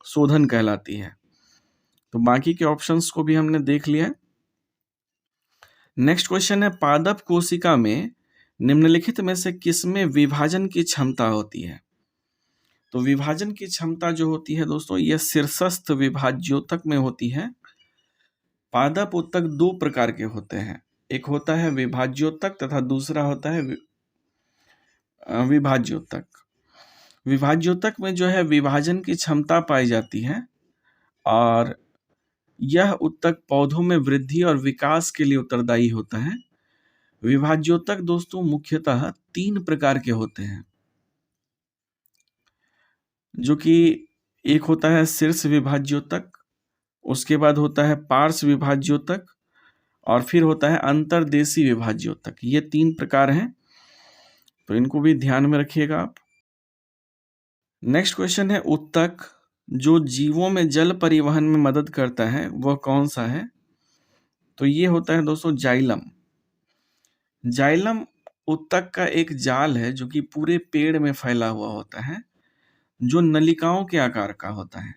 शोधन कहलाती है। तो बाकी के ऑप्शंस को भी हमने देख लिया है। नेक्स्ट क्वेश्चन है, पादप कोशिका में निम्नलिखित में से किसमें विभाजन की क्षमता होती है? तो विभाजन की क्षमता जो होती है दोस्तों यह शीर्षस्थ विभाज्योतक में होती है। पादप उत्तक 2 प्रकार के होते हैं। एक होता है विभाज्योतक तथा दूसरा होता है विभाज्योतक। विभाज्योतक में जो है विभाजन की क्षमता पाई जाती है और यह उत्तक पौधों में वृद्धि और विकास के लिए उत्तरदायी होता है। विभाज्योतक दोस्तों मुख्यतः 3 प्रकार के होते हैं, जो कि एक होता है शीर्ष विभाज्योतक, उसके बाद होता है पार्श्व विभाज्योतक और फिर होता है अंतर्देशीय विभाज्योतक। ये 3 प्रकार हैं, तो इनको भी ध्यान में रखिएगा आप। नेक्स्ट क्वेश्चन है उत्तक जो जीवों में जल परिवहन में मदद करता है वह कौन सा है? तो ये होता है दोस्तों जाइलम। जाइलम उत्तक का एक जाल है जो कि पूरे पेड़ में फैला हुआ होता है, जो नलिकाओं के आकार का होता है।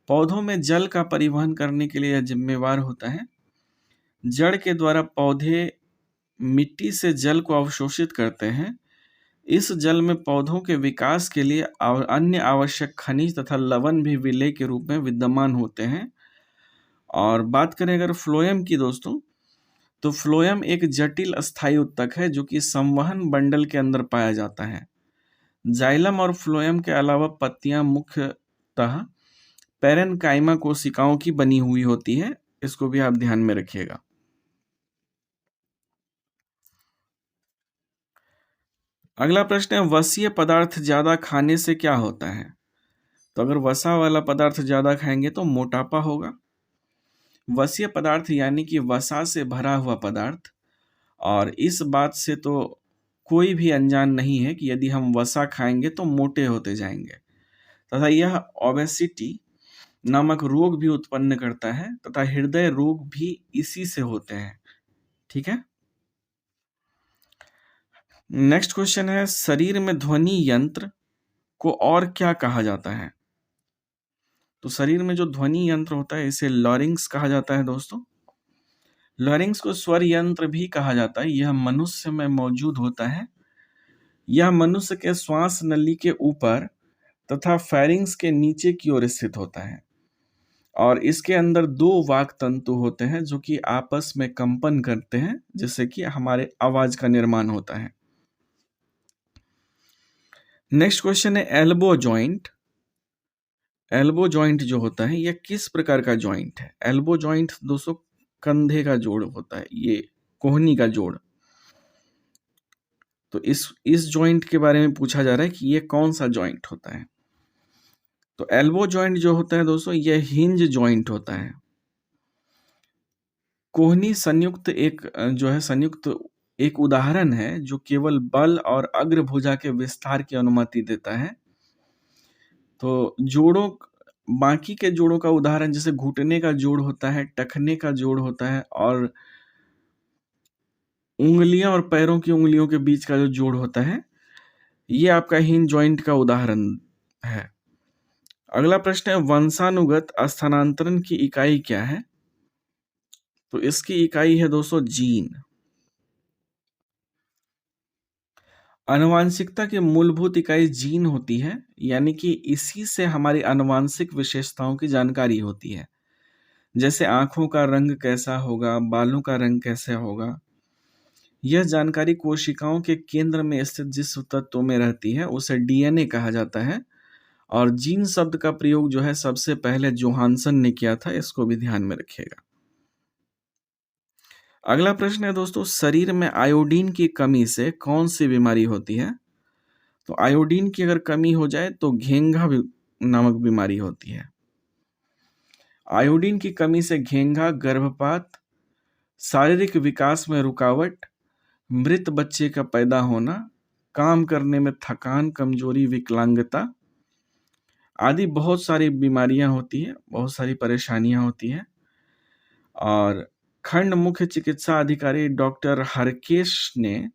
पौधों में जल का परिवहन करने के लिए यह जिम्मेवार होता है। जड़ के द्वारा पौधे मिट्टी से जल को अवशोषित करते हैं। इस जल में पौधों के विकास के लिए अन्य आवश्यक खनिज तथा लवण भी विलेय के रूप में विद्यमान होते हैं। और बात करें अगर फ्लोएम की दोस्तों, तो फ्लोएम एक जटिल अस्थायी उत्तक है जो कि संवहन बंडल के अंदर पाया जाता है। जाइलम और फ्लोएम के अलावा पत्तियां मुख्यतः पैरेन्काइमा कोशिकाओं की बनी हुई होती है, इसको भी आप ध्यान में रखिएगा। अगला प्रश्न है वसीय पदार्थ ज्यादा खाने से क्या होता है? तो अगर वसा वाला पदार्थ ज्यादा खाएंगे तो मोटापा होगा। वसीय पदार्थ यानी कि वसा से भरा हुआ पदार्थ, और इस बात से तो कोई भी अनजान नहीं है कि यदि हम वसा खाएंगे तो मोटे होते जाएंगे तथा यह ओबेसिटी नामक रोग भी उत्पन्न करता है तथा हृदय रोग भी इसी से होते हैं। ठीक है। नेक्स्ट क्वेश्चन है शरीर में ध्वनि यंत्र को और क्या कहा जाता है? तो शरीर में जो ध्वनि यंत्र होता है इसे लॉरिंक्स कहा जाता है दोस्तों। लॉरिंक्स को स्वर यंत्र भी कहा जाता है। यह मनुष्य में मौजूद होता है। यह मनुष्य के श्वास नली के ऊपर तथा फेरिंग्स के नीचे की ओर स्थित होता है और इसके अंदर 2 वाक तंतु होते हैं जो कि आपस में कंपन करते हैं, जिससे कि हमारे आवाज का निर्माण होता है। नेक्स्ट क्वेश्चन है एल्बो जॉइंट। एल्बो जॉइंट जो होता है यह किस प्रकार का जॉइंट है? एल्बो जॉइंट दोस्तों कंधे का जोड़ होता है, ये कोहनी का जोड़। तो इस जॉइंट के बारे में पूछा जा रहा है कि ये कौन सा जॉइंट होता है? तो एल्बो जॉइंट जो होता है दोस्तों यह हिंज जॉइंट होता है। कोहनी संयुक्त एक उदाहरण है जो केवल बल और अग्रभुजा के विस्तार की अनुमति देता है। तो जोड़ों बाकी के जोड़ों का उदाहरण जैसे घुटने का जोड़ होता है, टखने का जोड़ होता है और उंगलियां और पैरों की उंगलियों के बीच का जो जोड़ होता है, ये आपका हिंज जॉइंट का उदाहरण है। अगला प्रश्न है वंशानुगत स्थानांतरण की इकाई क्या है? तो इसकी इकाई है दोस्तों जीन। आनुवांशिकता की मूलभूत इकाई जीन होती है, यानी कि इसी से हमारी आनुवांशिक विशेषताओं की जानकारी होती है। जैसे आंखों का रंग कैसा होगा, बालों का रंग कैसे होगा, यह जानकारी कोशिकाओं के केंद्र में स्थित जिस तत्व में रहती है उसे डीएनए कहा जाता है। और जीन शब्द का प्रयोग जो है सबसे पहले जोहानसन ने किया था, इसको भी ध्यान में रखिएगा। अगला प्रश्न है दोस्तों शरीर में आयोडीन की कमी से कौन सी बीमारी होती है? तो आयोडीन की अगर कमी हो जाए तो घेंघा नामक बीमारी होती है। आयोडीन की कमी से घेंघा, गर्भपात, शारीरिक विकास में रुकावट, मृत बच्चे का पैदा होना, काम करने में थकान, कमजोरी, विकलांगता आदि बहुत सारी बीमारियां होती है, बहुत सारी परेशानियां होती हैं। और खंड मुख्य चिकित्सा अधिकारी डॉक्टर हरकेश ने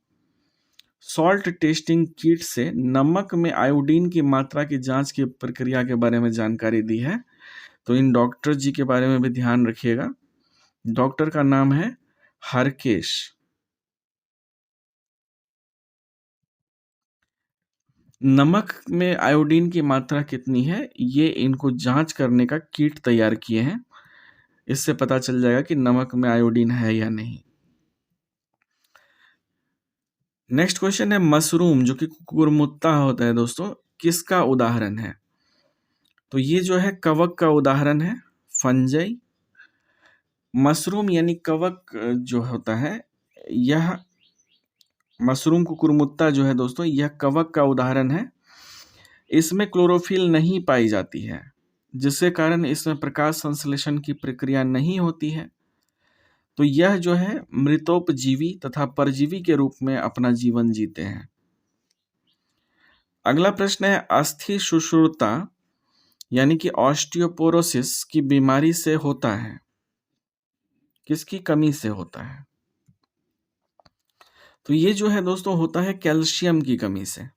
सॉल्ट टेस्टिंग किट से नमक में आयोडीन की मात्रा की जांच की प्रक्रिया के बारे में जानकारी दी है। तो इन डॉक्टर जी के बारे में भी ध्यान रखिएगा। डॉक्टर का नाम है हरकेश। नमक में आयोडीन की मात्रा कितनी है ये इनको जांच करने का किट तैयार किए हैं। इससे पता चल जाएगा कि नमक में आयोडीन है या नहीं। नेक्स्ट क्वेश्चन है मशरूम जो कि कुकुरमुत्ता होता है दोस्तों, किसका उदाहरण है? तो ये जो है कवक का उदाहरण है, फंजाई। मशरूम यानी कवक जो होता है, यह मशरूम कुकुरमुत्ता जो है दोस्तों, यह कवक का उदाहरण है। इसमें क्लोरोफिल नहीं पाई जाती है, जिसके कारण इसमें प्रकाश संश्लेषण की प्रक्रिया नहीं होती है। तो यह जो है मृतोपजीवी तथा परजीवी के रूप में अपना जीवन जीते हैं। अगला प्रश्न है अस्थि सुषुप्तता यानी कि ऑस्टियोपोरोसिस की बीमारी से होता है, किसकी कमी से होता है? तो ये जो है दोस्तों होता है कैल्शियम की कमी से।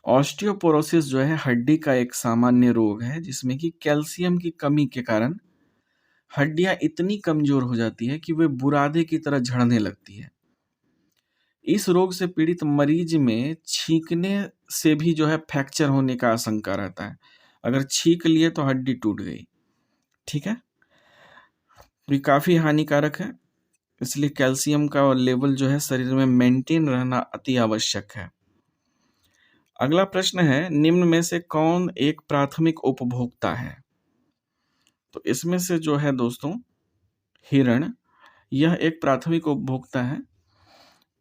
ऑस्टियोपोरोसिस जो है हड्डी का एक सामान्य रोग है जिसमें कि कैल्शियम की कमी के कारण हड्डियां इतनी कमजोर हो जाती है कि वे बुरादे की तरह झड़ने लगती है। इस रोग से पीड़ित मरीज में छींकने से भी जो है फ्रैक्चर होने का आशंका रहता है। अगर छींक लिए तो हड्डी टूट गई। ठीक है, तो ये काफी हानिकारक है, इसलिए कैल्शियम का लेवल जो है शरीर में मेंटेन रहना अति आवश्यक है। अगला प्रश्न है निम्न में से कौन एक प्राथमिक उपभोक्ता है? तो इसमें से जो है दोस्तों हिरण, यह एक प्राथमिक उपभोक्ता है।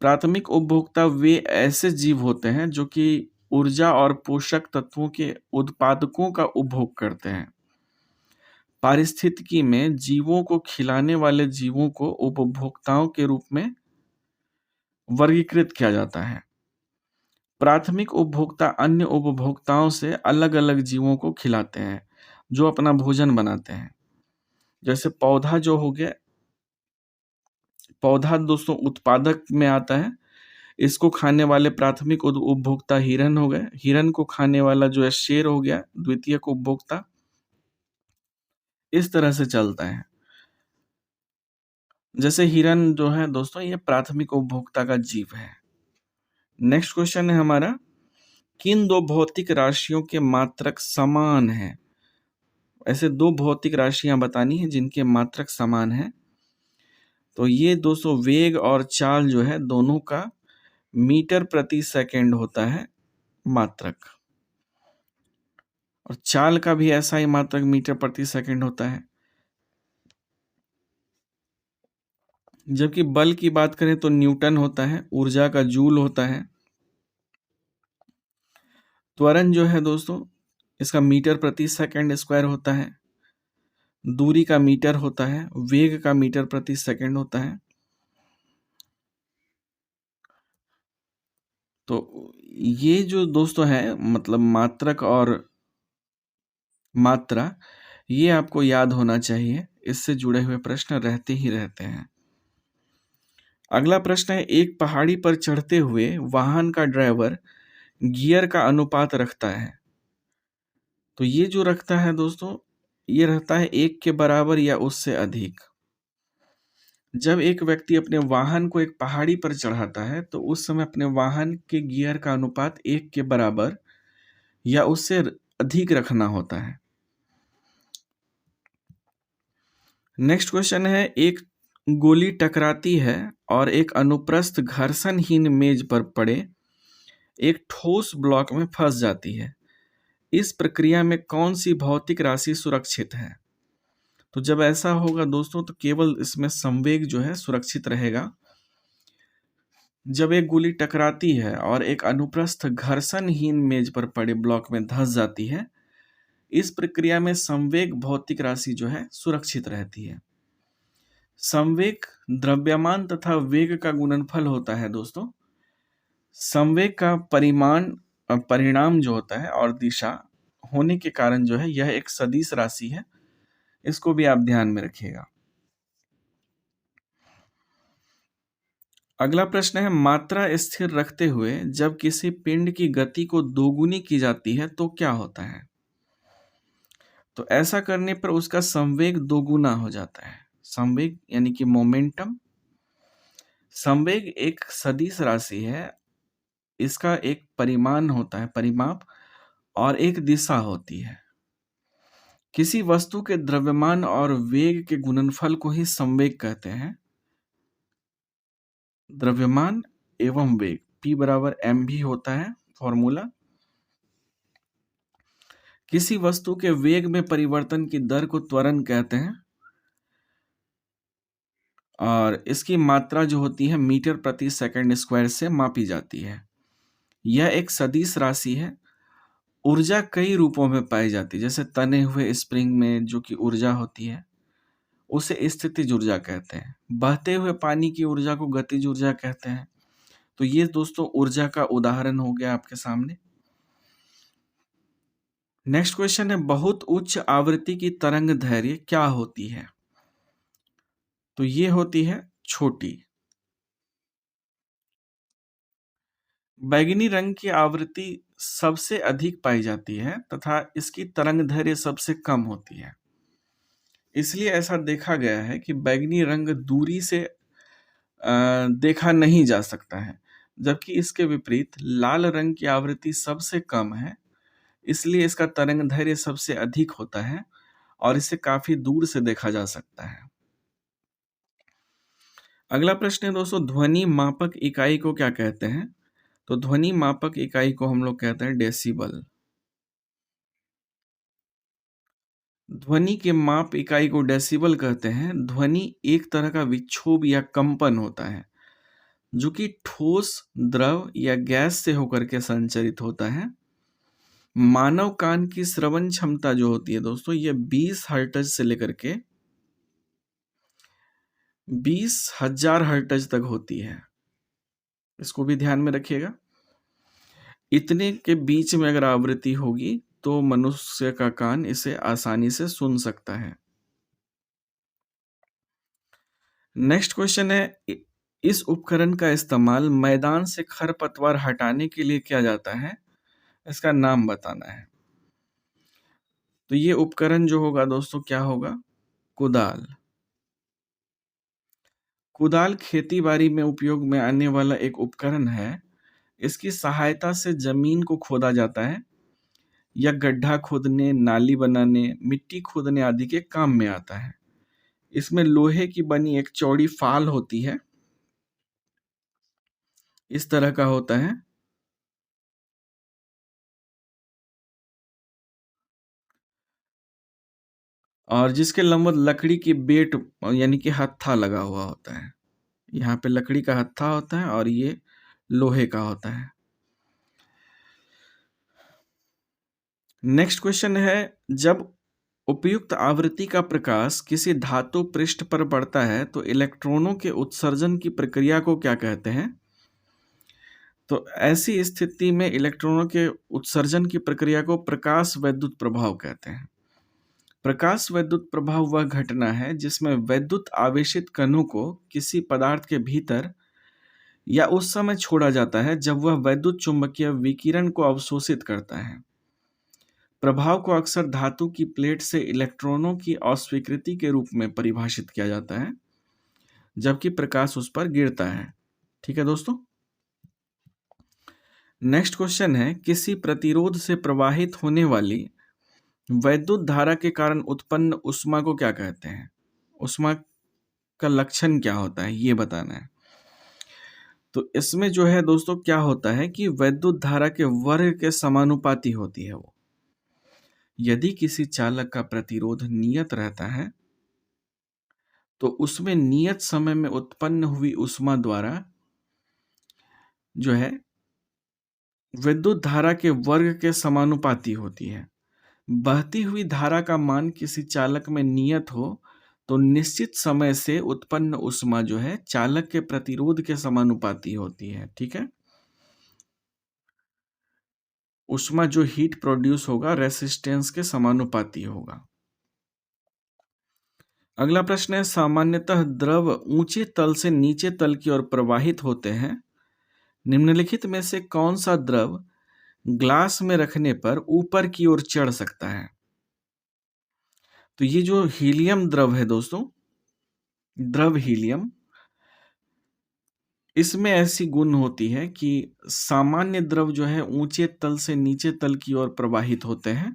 प्राथमिक उपभोक्ता वे ऐसे जीव होते हैं जो कि ऊर्जा और पोषक तत्वों के उत्पादकों का उपभोग करते हैं। पारिस्थितिकी में जीवों को खिलाने वाले जीवों को उपभोक्ताओं के रूप में वर्गीकृत किया जाता है। प्राथमिक उपभोक्ता अन्य उपभोक्ताओं से अलग अलग जीवों को खिलाते हैं जो अपना भोजन बनाते हैं। जैसे पौधा जो हो गया, पौधा दोस्तों उत्पादक में आता है। इसको खाने वाले प्राथमिक उपभोक्ता हिरन हो गए। हिरन को खाने वाला जो है शेर हो गया द्वितीयक उपभोक्ता। इस तरह से चलता है। जैसे हिरन जो है दोस्तों ये प्राथमिक उपभोक्ता का जीव है। नेक्स्ट क्वेश्चन है हमारा किन दो भौतिक राशियों के मात्रक समान हैं? ऐसे दो भौतिक राशियां बतानी है जिनके मात्रक समान है। तो ये दोस्तों वेग और चाल जो है दोनों का मीटर प्रति सेकंड होता है मात्रक, और चाल का भी ऐसा ही मात्रक मीटर प्रति सेकंड होता है। जबकि बल की बात करें तो न्यूटन होता है, ऊर्जा का जूल होता है। त्वरण जो है दोस्तों इसका मीटर प्रति सेकंड स्क्वायर होता है। दूरी का मीटर होता है, वेग का मीटर प्रति सेकंड होता है। तो ये जो दोस्तों है मतलब मात्रक और मात्रा, ये आपको याद होना चाहिए, इससे जुड़े हुए प्रश्न रहते ही रहते हैं। अगला प्रश्न है एक पहाड़ी पर चढ़ते हुए वाहन का ड्राइवर गियर का अनुपात रखता है। तो ये जो रखता है दोस्तों ये रहता है 1 के बराबर या उससे अधिक। जब एक व्यक्ति अपने वाहन को एक पहाड़ी पर चढ़ाता है तो उस समय अपने वाहन के गियर का अनुपात 1 के बराबर या उससे अधिक रखना होता है। नेक्स्ट क्वेश्चन है एक गोली टकराती है और एक अनुप्रस्थ घर्षणहीन मेज पर पड़े एक ठोस ब्लॉक में फंस जाती है। इस प्रक्रिया में कौन सी भौतिक राशि सुरक्षित है? तो जब ऐसा होगा दोस्तों तो केवल इसमें संवेग जो है सुरक्षित रहेगा। जब एक गोली टकराती है और एक अनुप्रस्थ घर्षणहीन मेज पर पड़े ब्लॉक में धंस जाती है, इस प्रक्रिया में संवेग भौतिक राशि जो है सुरक्षित रहती है। संवेग द्रव्यमान तथा वेग का गुणनफल होता है दोस्तों। संवेग का परिणाम जो होता है और दिशा होने के कारण जो है यह एक सदिश राशि है, इसको भी आप ध्यान में रखिएगा। अगला प्रश्न है मात्रा स्थिर रखते हुए जब किसी पिंड की गति को दोगुनी की जाती है तो क्या होता है? तो ऐसा करने पर उसका संवेग दोगुना हो जाता है। संवेग यानी कि मोमेंटम। संवेग एक सदिश राशि है, इसका एक परिमाण होता है परिमाप और एक दिशा होती है। किसी वस्तु के द्रव्यमान और वेग के गुणनफल को ही संवेग कहते हैं। द्रव्यमान एवं वेग P बराबर mv होता है फॉर्मूला। किसी वस्तु के वेग में परिवर्तन की दर को त्वरण कहते हैं और इसकी मात्रा जो होती है मीटर प्रति सेकंड स्क्वायर से मापी जाती है। यह एक सदिश राशि है। ऊर्जा कई रूपों में पाई जाती है, जैसे तने हुए स्प्रिंग में जो कि ऊर्जा होती है उसे स्थितिज ऊर्जा कहते हैं। बहते हुए पानी की ऊर्जा को गतिज ऊर्जा कहते हैं। तो ये दोस्तों ऊर्जा का उदाहरण हो गया आपके सामने। नेक्स्ट क्वेश्चन है, बहुत उच्च आवृत्ति की तरंग दैर्घ्य क्या होती है? तो ये होती है छोटी। बैंगनी रंग की आवृत्ति सबसे अधिक पाई जाती है तथा इसकी तरंग दैर्घ्य सबसे कम होती है। इसलिए ऐसा देखा गया है कि बैंगनी रंग दूरी से देखा नहीं जा सकता है, जबकि इसके विपरीत लाल रंग की आवृत्ति सबसे कम है, इसलिए इसका तरंग दैर्घ्य सबसे अधिक होता है और इसे काफी दूर से देखा जा सकता है। अगला प्रश्न है दोस्तों, ध्वनि मापक इकाई को क्या कहते हैं? तो ध्वनि मापक इकाई को हम लोग कहते हैं डेसिबल। ध्वनि के माप इकाई को डेसिबल कहते हैं। ध्वनि एक तरह का विक्षोभ या कंपन होता है जो कि ठोस, द्रव या गैस से होकर के संचरित होता है। मानव कान की श्रवण क्षमता जो होती है दोस्तों, ये 20 हर्ट्ज से लेकर के 20,000 हर्ट्ज तक होती है। इसको भी ध्यान में रखिएगा। इतने के बीच में अगर आवृत्ति होगी तो मनुष्य का कान इसे आसानी से सुन सकता है। नेक्स्ट क्वेश्चन है, इस उपकरण का इस्तेमाल मैदान से खरपतवार हटाने के लिए किया जाता है, इसका नाम बताना है। तो ये उपकरण जो होगा दोस्तों क्या होगा? कुदाल। कुदाल खेती बाड़ी में उपयोग में आने वाला एक उपकरण है। इसकी सहायता से जमीन को खोदा जाता है या गड्ढा खोदने, नाली बनाने, मिट्टी खोदने आदि के काम में आता है। इसमें लोहे की बनी एक चौड़ी फाल होती है, इस तरह का होता है। और जिसके लंबवत लकड़ी की बेट यानी कि हत्था लगा हुआ होता है। यहाँ पे लकड़ी का हत्था होता है और ये लोहे का होता है। नेक्स्ट क्वेश्चन है, जब उपयुक्त आवृत्ति का प्रकाश किसी धातु पृष्ठ पर पड़ता है तो इलेक्ट्रॉनों के उत्सर्जन की प्रक्रिया को क्या कहते हैं? तो ऐसी स्थिति में इलेक्ट्रॉनों के उत्सर्जन की प्रक्रिया को प्रकाश वैद्युत प्रभाव कहते हैं। प्रकाश वैद्युत प्रभाव वह घटना है जिसमें वैद्युत आवेशित कणों को किसी पदार्थ के भीतर या उस समय छोड़ा जाता है जब वह वैद्युत चुंबकीय विकिरण को अवशोषित करता है। प्रभाव को अक्सर धातु की प्लेट से इलेक्ट्रॉनों की अस्वीकृति के रूप में परिभाषित किया जाता है जबकि प्रकाश उस पर गिरता है। ठीक है दोस्तों। नेक्स्ट क्वेश्चन है, किसी प्रतिरोध से प्रवाहित होने वाली वैद्युत धारा के कारण उत्पन्न ऊष्मा को क्या कहते हैं? ऊष्मा का लक्षण क्या होता है ये बताना है। तो इसमें जो है दोस्तों क्या होता है कि वैद्युत धारा के वर्ग के समानुपाती होती है वो। यदि किसी चालक का प्रतिरोध नियत रहता है तो उसमें नियत समय में उत्पन्न हुई ऊष्मा द्वारा जो है विद्युत धारा के वर्ग के समानुपाती होती है। बहती हुई धारा का मान किसी चालक में नियत हो तो निश्चित समय से उत्पन्न ऊष्मा जो है चालक के प्रतिरोध के समानुपाती होती है। ठीक है। ऊष्मा जो हीट प्रोड्यूस होगा रेसिस्टेंस के समानुपाती होगा। अगला प्रश्न है, सामान्यतः द्रव ऊंचे तल से नीचे तल की ओर प्रवाहित होते हैं। निम्नलिखित में से कौन सा द्रव ग्लास में रखने पर ऊपर की ओर चढ़ सकता है? तो ये जो हीलियम द्रव है दोस्तों, द्रव हीलियम, इसमें ऐसी गुण होती है कि सामान्य द्रव जो है ऊंचे तल से नीचे तल की ओर प्रवाहित होते हैं,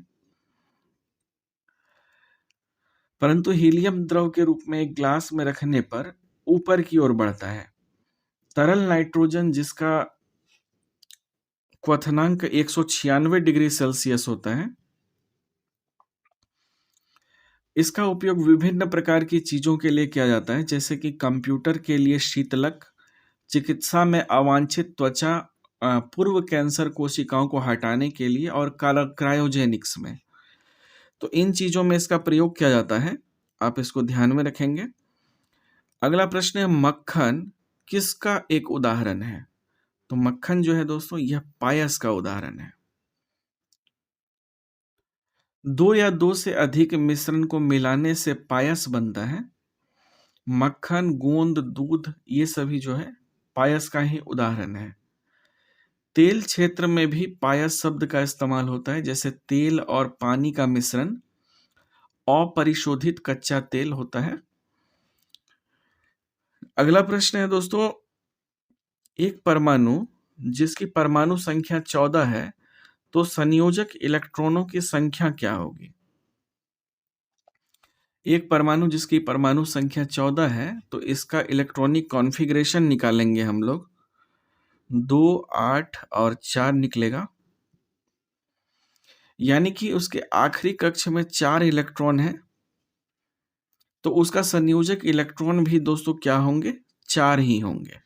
परंतु हीलियम द्रव के रूप में एक ग्लास में रखने पर ऊपर की ओर बढ़ता है। तरल नाइट्रोजन जिसका क्वथनांक 196 डिग्री सेल्सियस होता है। इसका उपयोग विभिन्न प्रकार की चीजों के लिए किया जाता है, जैसे कि कंप्यूटर के लिए शीतलक, चिकित्सा में अवांछित त्वचा पूर्व कैंसर कोशिकाओं को हटाने के लिए, और क्रायोजेनिक्स में। तो इन चीजों में इसका प्रयोग किया जाता है, आप इसको ध्यान में रखेंगे। अगला प्रश्न है, मक्खन किसका एक उदाहरण है? तो मक्खन जो है दोस्तों, यह पायस का उदाहरण है। दो या दो से अधिक मिश्रण को मिलाने से पायस बनता है। मक्खन, गोंद, दूध, ये सभी जो है पायस का ही उदाहरण है। तेल क्षेत्र में भी पायस शब्द का इस्तेमाल होता है, जैसे तेल और पानी का मिश्रण अपरिशोधित कच्चा तेल होता है। अगला प्रश्न है दोस्तों, एक परमाणु जिसकी परमाणु संख्या 14 है, तो संयोजक इलेक्ट्रॉनों की संख्या क्या होगी? एक परमाणु जिसकी परमाणु संख्या 14 है, तो इसका इलेक्ट्रॉनिक कॉन्फ़िगरेशन निकालेंगे हम लोग। 2, 8 और 4 निकलेगा, यानी कि उसके आखिरी कक्ष में 4 इलेक्ट्रॉन है, तो उसका संयोजक इलेक्ट्रॉन भी दोस्तों क्या होंगे? 4 ही होंगे।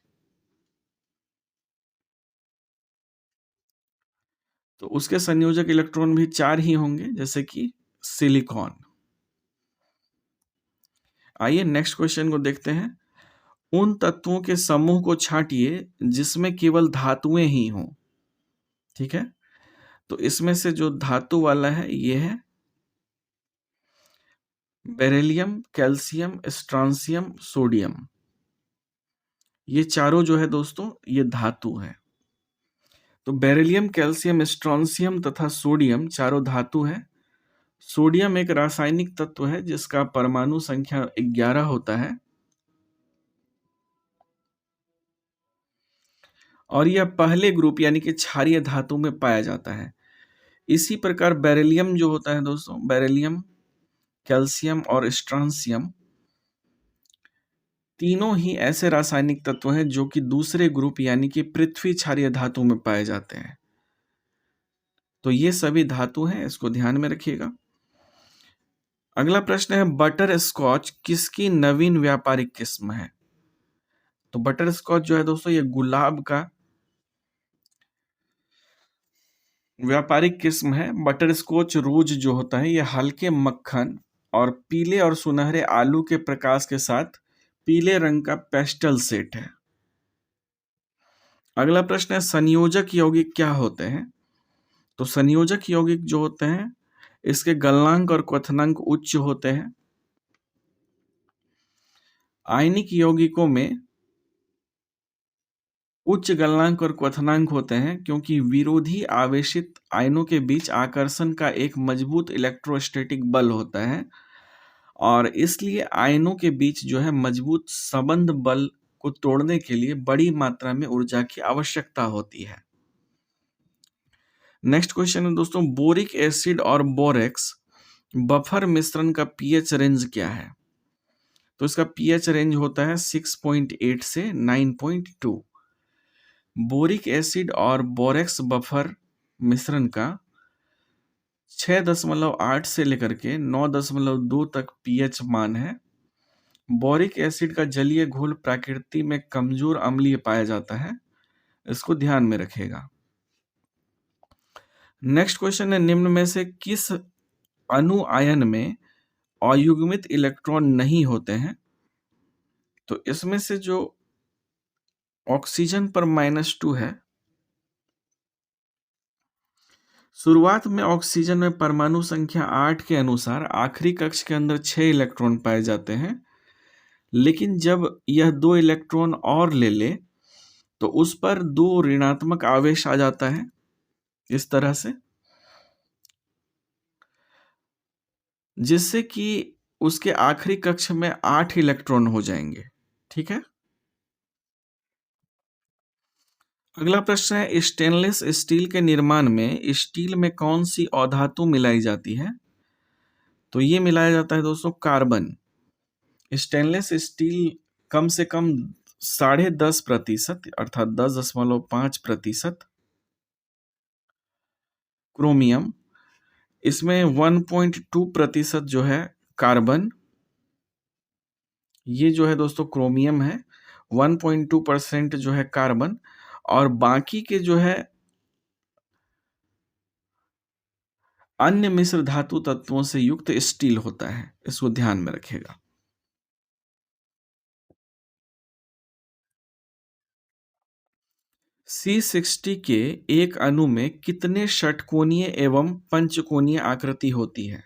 तो उसके संयोजक इलेक्ट्रॉन भी 4 ही होंगे, जैसे कि सिलिकॉन। आइए नेक्स्ट क्वेश्चन को देखते हैं। उन तत्वों के समूह को छांटिए जिसमें केवल धातुएं ही हों। ठीक है, तो इसमें से जो धातु वाला है ये है बेरिलियम, कैल्शियम, स्ट्रांसियम, सोडियम। ये चारों जो है दोस्तों, ये धातु है। तो बेरिलियम, कैल्शियम, स्ट्रांसियम तथा सोडियम चारों धातु है। सोडियम एक रासायनिक तत्व है जिसका परमाणु संख्या 11 होता है, और यह पहले ग्रुप यानी कि क्षारीय धातु में पाया जाता है। इसी प्रकार बेरिलियम जो होता है दोस्तों, बेरिलियम, कैल्शियम और स्ट्रांसियम तीनों ही ऐसे रासायनिक तत्व हैं जो कि दूसरे ग्रुप यानी कि पृथ्वी क्षारीय धातु में पाए जाते हैं। तो ये सभी धातु हैं, इसको ध्यान में रखिएगा। अगला प्रश्न है, बटर स्कॉच किसकी नवीन व्यापारिक किस्म है? तो बटर स्कॉच जो है दोस्तों, ये गुलाब का व्यापारिक किस्म है। बटर स्कॉच रोज जो होता है, ये हल्के मक्खन और पीले और सुनहरे आलू के प्रकाश के साथ पीले रंग का पेस्टल सेट है। अगला प्रश्न है, संयोजक यौगिक क्या होते हैं? तो संयोजक यौगिक जो होते हैं, इसके गलनांक और क्वथनांक उच्च होते हैं। आयनिक यौगिकों में उच्च गलनांक और क्वथनांक होते हैं क्योंकि विरोधी आवेशित आयनों के बीच आकर्षण का एक मजबूत इलेक्ट्रोस्टैटिक बल होता है, और इसलिए आयनों के बीच जो है मजबूत संबंध बल को तोड़ने के लिए बड़ी मात्रा में ऊर्जा की आवश्यकता होती है। नेक्स्ट क्वेश्चन है दोस्तों, बोरिक एसिड और बोरेक्स बफर मिश्रण का पीएच रेंज क्या है? तो इसका पीएच रेंज होता है 6.8 से 9.2। बोरिक एसिड और बोरेक्स बफर मिश्रण का 6.8 से लेकर के 9.2 तक पीएच मान है। बोरिक एसिड का जलीय घोल प्रकृति में कमजोर अम्लीय पाया जाता है, इसको ध्यान में रखिएगा। नेक्स्ट क्वेश्चन है, निम्न में से किस अणु आयन में अयुग्मित इलेक्ट्रॉन नहीं होते हैं? तो इसमें से जो ऑक्सीजन पर -2 है, शुरुआत में ऑक्सीजन में परमाणु संख्या 8 के अनुसार आखिरी कक्ष के अंदर 6 इलेक्ट्रॉन पाए जाते हैं, लेकिन जब यह 2 इलेक्ट्रॉन और ले ले तो उस पर 2 ऋणात्मक आवेश आ जाता है, इस तरह से, जिससे कि उसके आखिरी कक्ष में 8 इलेक्ट्रॉन हो जाएंगे। ठीक है, अगला प्रश्न है, स्टेनलेस स्टील के निर्माण में स्टील में कौन सी अधातु मिलाई जाती है? तो ये मिलाया जाता है दोस्तों कार्बन। स्टेनलेस स्टील कम से कम 10.5% अर्थात 10.5% क्रोमियम, इसमें 1.2% जो है कार्बन, ये जो है दोस्तों क्रोमियम है, 1.2% जो है कार्बन, और बाकी के जो है अन्य मिश्र धातु तत्वों से युक्त स्टील होता है, इसको ध्यान में रखिएगा। C60 के एक अणु में कितने षटकोणीय एवं पंचकोणीय आकृति होती है?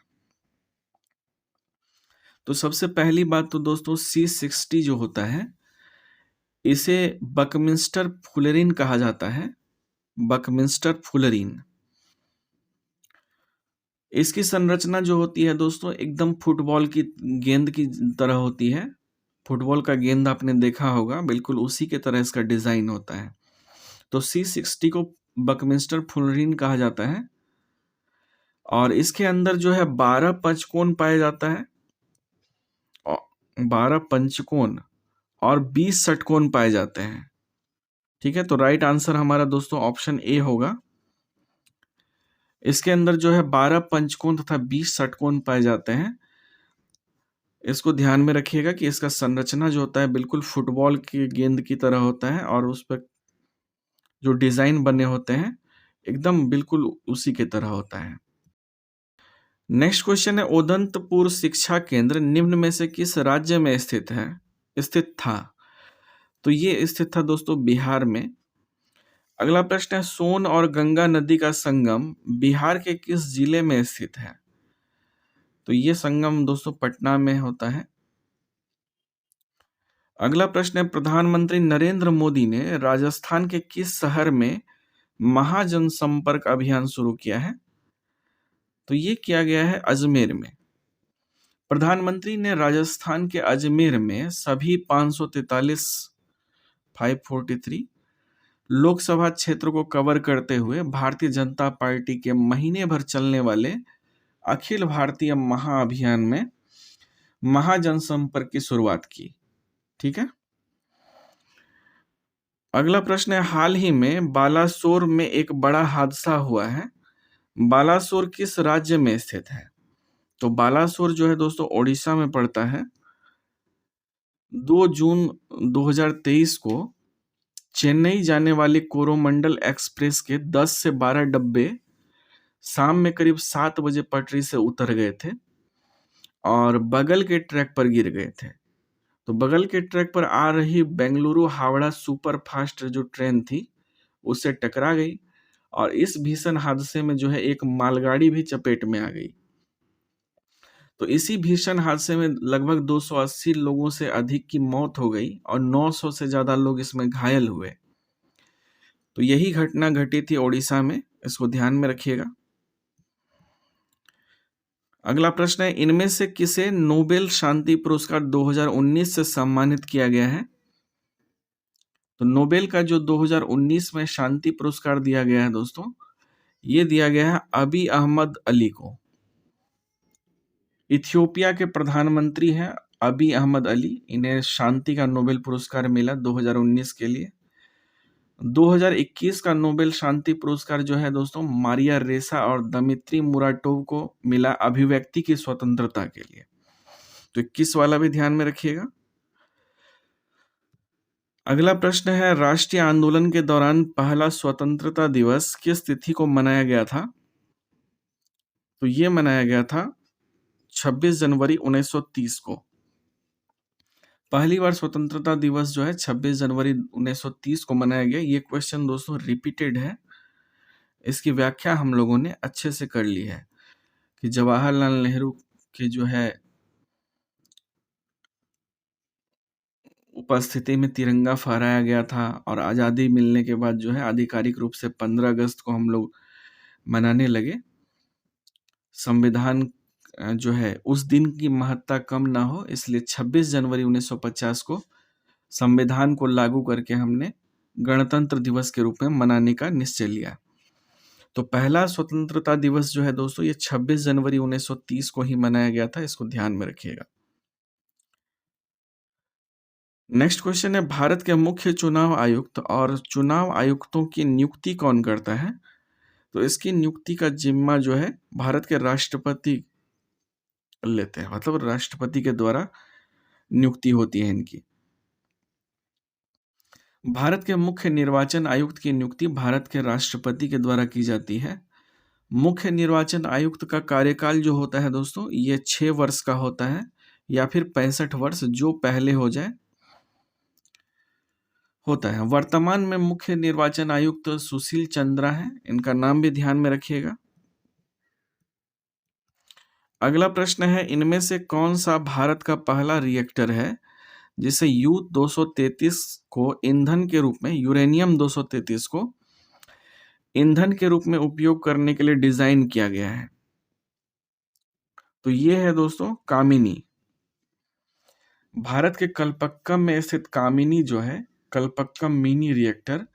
तो सबसे पहली बात तो दोस्तों C60 जो होता है, इसे बकमिंस्टर फुलेरिन कहा जाता है, बकमिंस्टर फुलेरिन। इसकी संरचना जो होती है दोस्तों एकदम फुटबॉल की गेंद की तरह होती है। फुटबॉल का गेंद आपने देखा होगा, बिल्कुल उसी के तरह इसका डिजाइन होता है। तो C60 को बकमिंस्टर फुलेरिन कहा जाता है, और इसके अंदर जो है 12 पंचकोण पाया जाता है, 12 पंचकोण और 20 षटकोण पाए जाते हैं। ठीक है, तो राइट आंसर हमारा दोस्तों ऑप्शन ए होगा। इसके अंदर जो है 12 पंचकोण तथा 20 षटकोण पाए जाते हैं। इसको ध्यान में रखिएगा कि इसका संरचना जो होता है बिल्कुल फुटबॉल की गेंद की तरह होता है, और उस पर जो डिजाइन बने होते हैं एकदम बिल्कुल उसी की तरह होता है। नेक्स्ट क्वेश्चन है, उदंतपुर शिक्षा केंद्र निम्न में से किस राज्य में स्थित था? तो ये स्थित था दोस्तों बिहार में। अगला प्रश्न है, सोन और गंगा नदी का संगम बिहार के किस जिले में स्थित है? तो ये संगम दोस्तों पटना में होता है। अगला प्रश्न है, प्रधानमंत्री नरेंद्र मोदी ने राजस्थान के किस शहर में महाजनसंपर्क अभियान शुरू किया है? तो ये किया गया है अजमेर में। प्रधानमंत्री ने राजस्थान के अजमेर में सभी 543 लोकसभा क्षेत्र को कवर करते हुए भारतीय जनता पार्टी के महीने भर चलने वाले अखिल भारतीय महाअभियान में महाजनसंपर्क की शुरुआत की। ठीक है, अगला प्रश्न है, हाल ही में बालासोर में एक बड़ा हादसा हुआ है। बालासोर किस राज्य में स्थित है? तो बालासोर जो है दोस्तों ओडिशा में पड़ता है। 2 जून 2023 को चेन्नई जाने वाली कोरोमंडल एक्सप्रेस के 10 से 12 डब्बे शाम में करीब 7 बजे पटरी से उतर गए थे और बगल के ट्रैक पर गिर गए थे। तो बगल के ट्रैक पर आ रही बेंगलुरु हावड़ा सुपर फास्ट जो ट्रेन थी उससे टकरा गई, और इस भीषण हादसे में जो है एक मालगाड़ी भी चपेट में आ गई। तो इसी भीषण हादसे में लगभग 280 लोगों से अधिक की मौत हो गई और 900 से ज्यादा लोग इसमें घायल हुए। तो यही घटना घटी थी ओडिशा में, इसको ध्यान में रखिएगा। अगला प्रश्न है, इनमें से किसे नोबेल शांति पुरस्कार 2019 से सम्मानित किया गया है? तो नोबेल का जो 2019 में शांति पुरस्कार दिया गया है दोस्तों, ये दिया गया है अबी अहमद अली को। इथियोपिया के प्रधानमंत्री हैं अबी अहमद अली, इन्हें शांति का नोबेल पुरस्कार मिला 2019 के लिए। 2021 का नोबेल शांति पुरस्कार जो है दोस्तों मारिया रेसा और दमित्री मुराटोव को मिला अभिव्यक्ति की स्वतंत्रता के लिए। तो 21 वाला भी ध्यान में रखिएगा। अगला प्रश्न है, राष्ट्रीय आंदोलन के दौरान पहला स्वतंत्रता दिवस किस तिथि को मनाया गया था? तो ये मनाया गया था 26 जनवरी 1930 को। पहली बार स्वतंत्रता दिवस जो है 26 जनवरी 1930 को मनाया गया। ये क्वेश्चन दोस्तों रिपीटेड है, इसकी व्याख्या हम लोगों ने अच्छे से कर ली है कि जवाहरलाल नेहरू के जो है उपस्थिति में तिरंगा फहराया गया था, और आज़ादी मिलने के बाद जो है आधिकारिक रूप से 15 अगस्त को हम लोग मनाने लगे। संविधान जो है उस दिन की महत्ता कम ना हो, इसलिए 26 जनवरी 1950 को संविधान को लागू करके हमने गणतंत्र दिवस के रूप में मनाने का निश्चय लिया। तो पहला स्वतंत्रता दिवस जो है दोस्तों ये 26 जनवरी 1930 को ही मनाया गया था, इसको ध्यान में रखिएगा। नेक्स्ट क्वेश्चन है, भारत के मुख्य चुनाव आयुक्त और चुनाव आयुक्तों की नियुक्ति कौन करता है? तो इसकी नियुक्ति का जिम्मा जो है भारत के राष्ट्रपति लेते हैं, मतलब राष्ट्रपति के द्वारा नियुक्ति होती है इनकी। भारत के मुख्य निर्वाचन आयुक्त की नियुक्ति भारत के राष्ट्रपति के द्वारा की जाती है। मुख्य निर्वाचन आयुक्त का कार्यकाल जो होता है दोस्तों, ये 6 वर्ष का होता है या फिर 65 वर्ष, जो पहले हो जाए होता है। वर्तमान में मुख्य निर्वाचन आयुक्त सुशील चंद्रा है, इनका नाम भी ध्यान में रखिएगा। अगला प्रश्न है, इनमें से कौन सा भारत का पहला रिएक्टर है जिसे U-233 को ईंधन के रूप में, यूरेनियम 233 को ईंधन के रूप में उपयोग करने के लिए डिजाइन किया गया है? तो ये है दोस्तों कामिनी। भारत के कलपक्कम में स्थित कामिनी जो है, कलपक्कम मिनी रिएक्टर,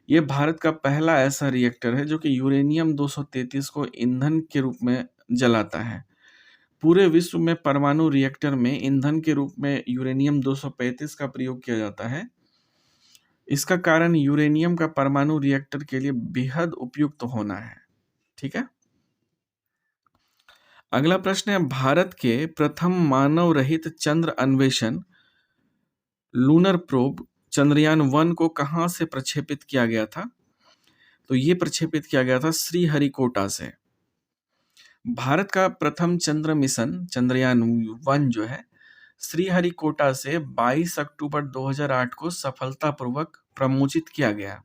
ये भारत का पहला ऐसा रिएक्टर है जो कि यूरेनियम 233 को ईंधन के रूप में जलाता है। पूरे विश्व में परमाणु रिएक्टर में ईंधन के रूप में यूरेनियम 235 का प्रयोग किया जाता है। इसका कारण यूरेनियम का परमाणु रिएक्टर के लिए बेहद उपयुक्त होना है। ठीक है। अगला प्रश्न है, भारत के प्रथम मानव रहित चंद्र अन्वेषण लूनर प्रोब चंद्रयान 1 को कहां से प्रक्षेपित किया गया था? तो ये प्रक्षेपित किया गया था श्रीहरिकोटा से। भारत का प्रथम चंद्र मिशन चंद्रयान 1 जो है, श्रीहरिकोटा से 22 अक्टूबर 2008 को सफलतापूर्वक प्रमोचित किया गया।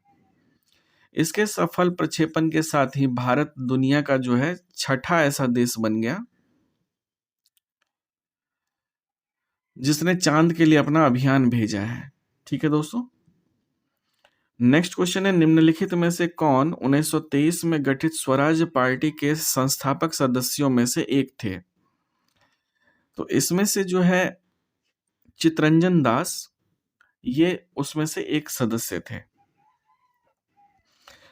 इसके सफल प्रक्षेपण के साथ ही भारत दुनिया का जो है 6ठा ऐसा देश बन गया जिसने चांद के लिए अपना अभियान भेजा है। ठीक है दोस्तों। नेक्स्ट क्वेश्चन है, निम्नलिखित में से कौन 1923 में गठित स्वराज पार्टी के संस्थापक सदस्यों में से एक थे? तो इसमें से जो है चितरंजन दास, ये उसमें से एक सदस्य थे।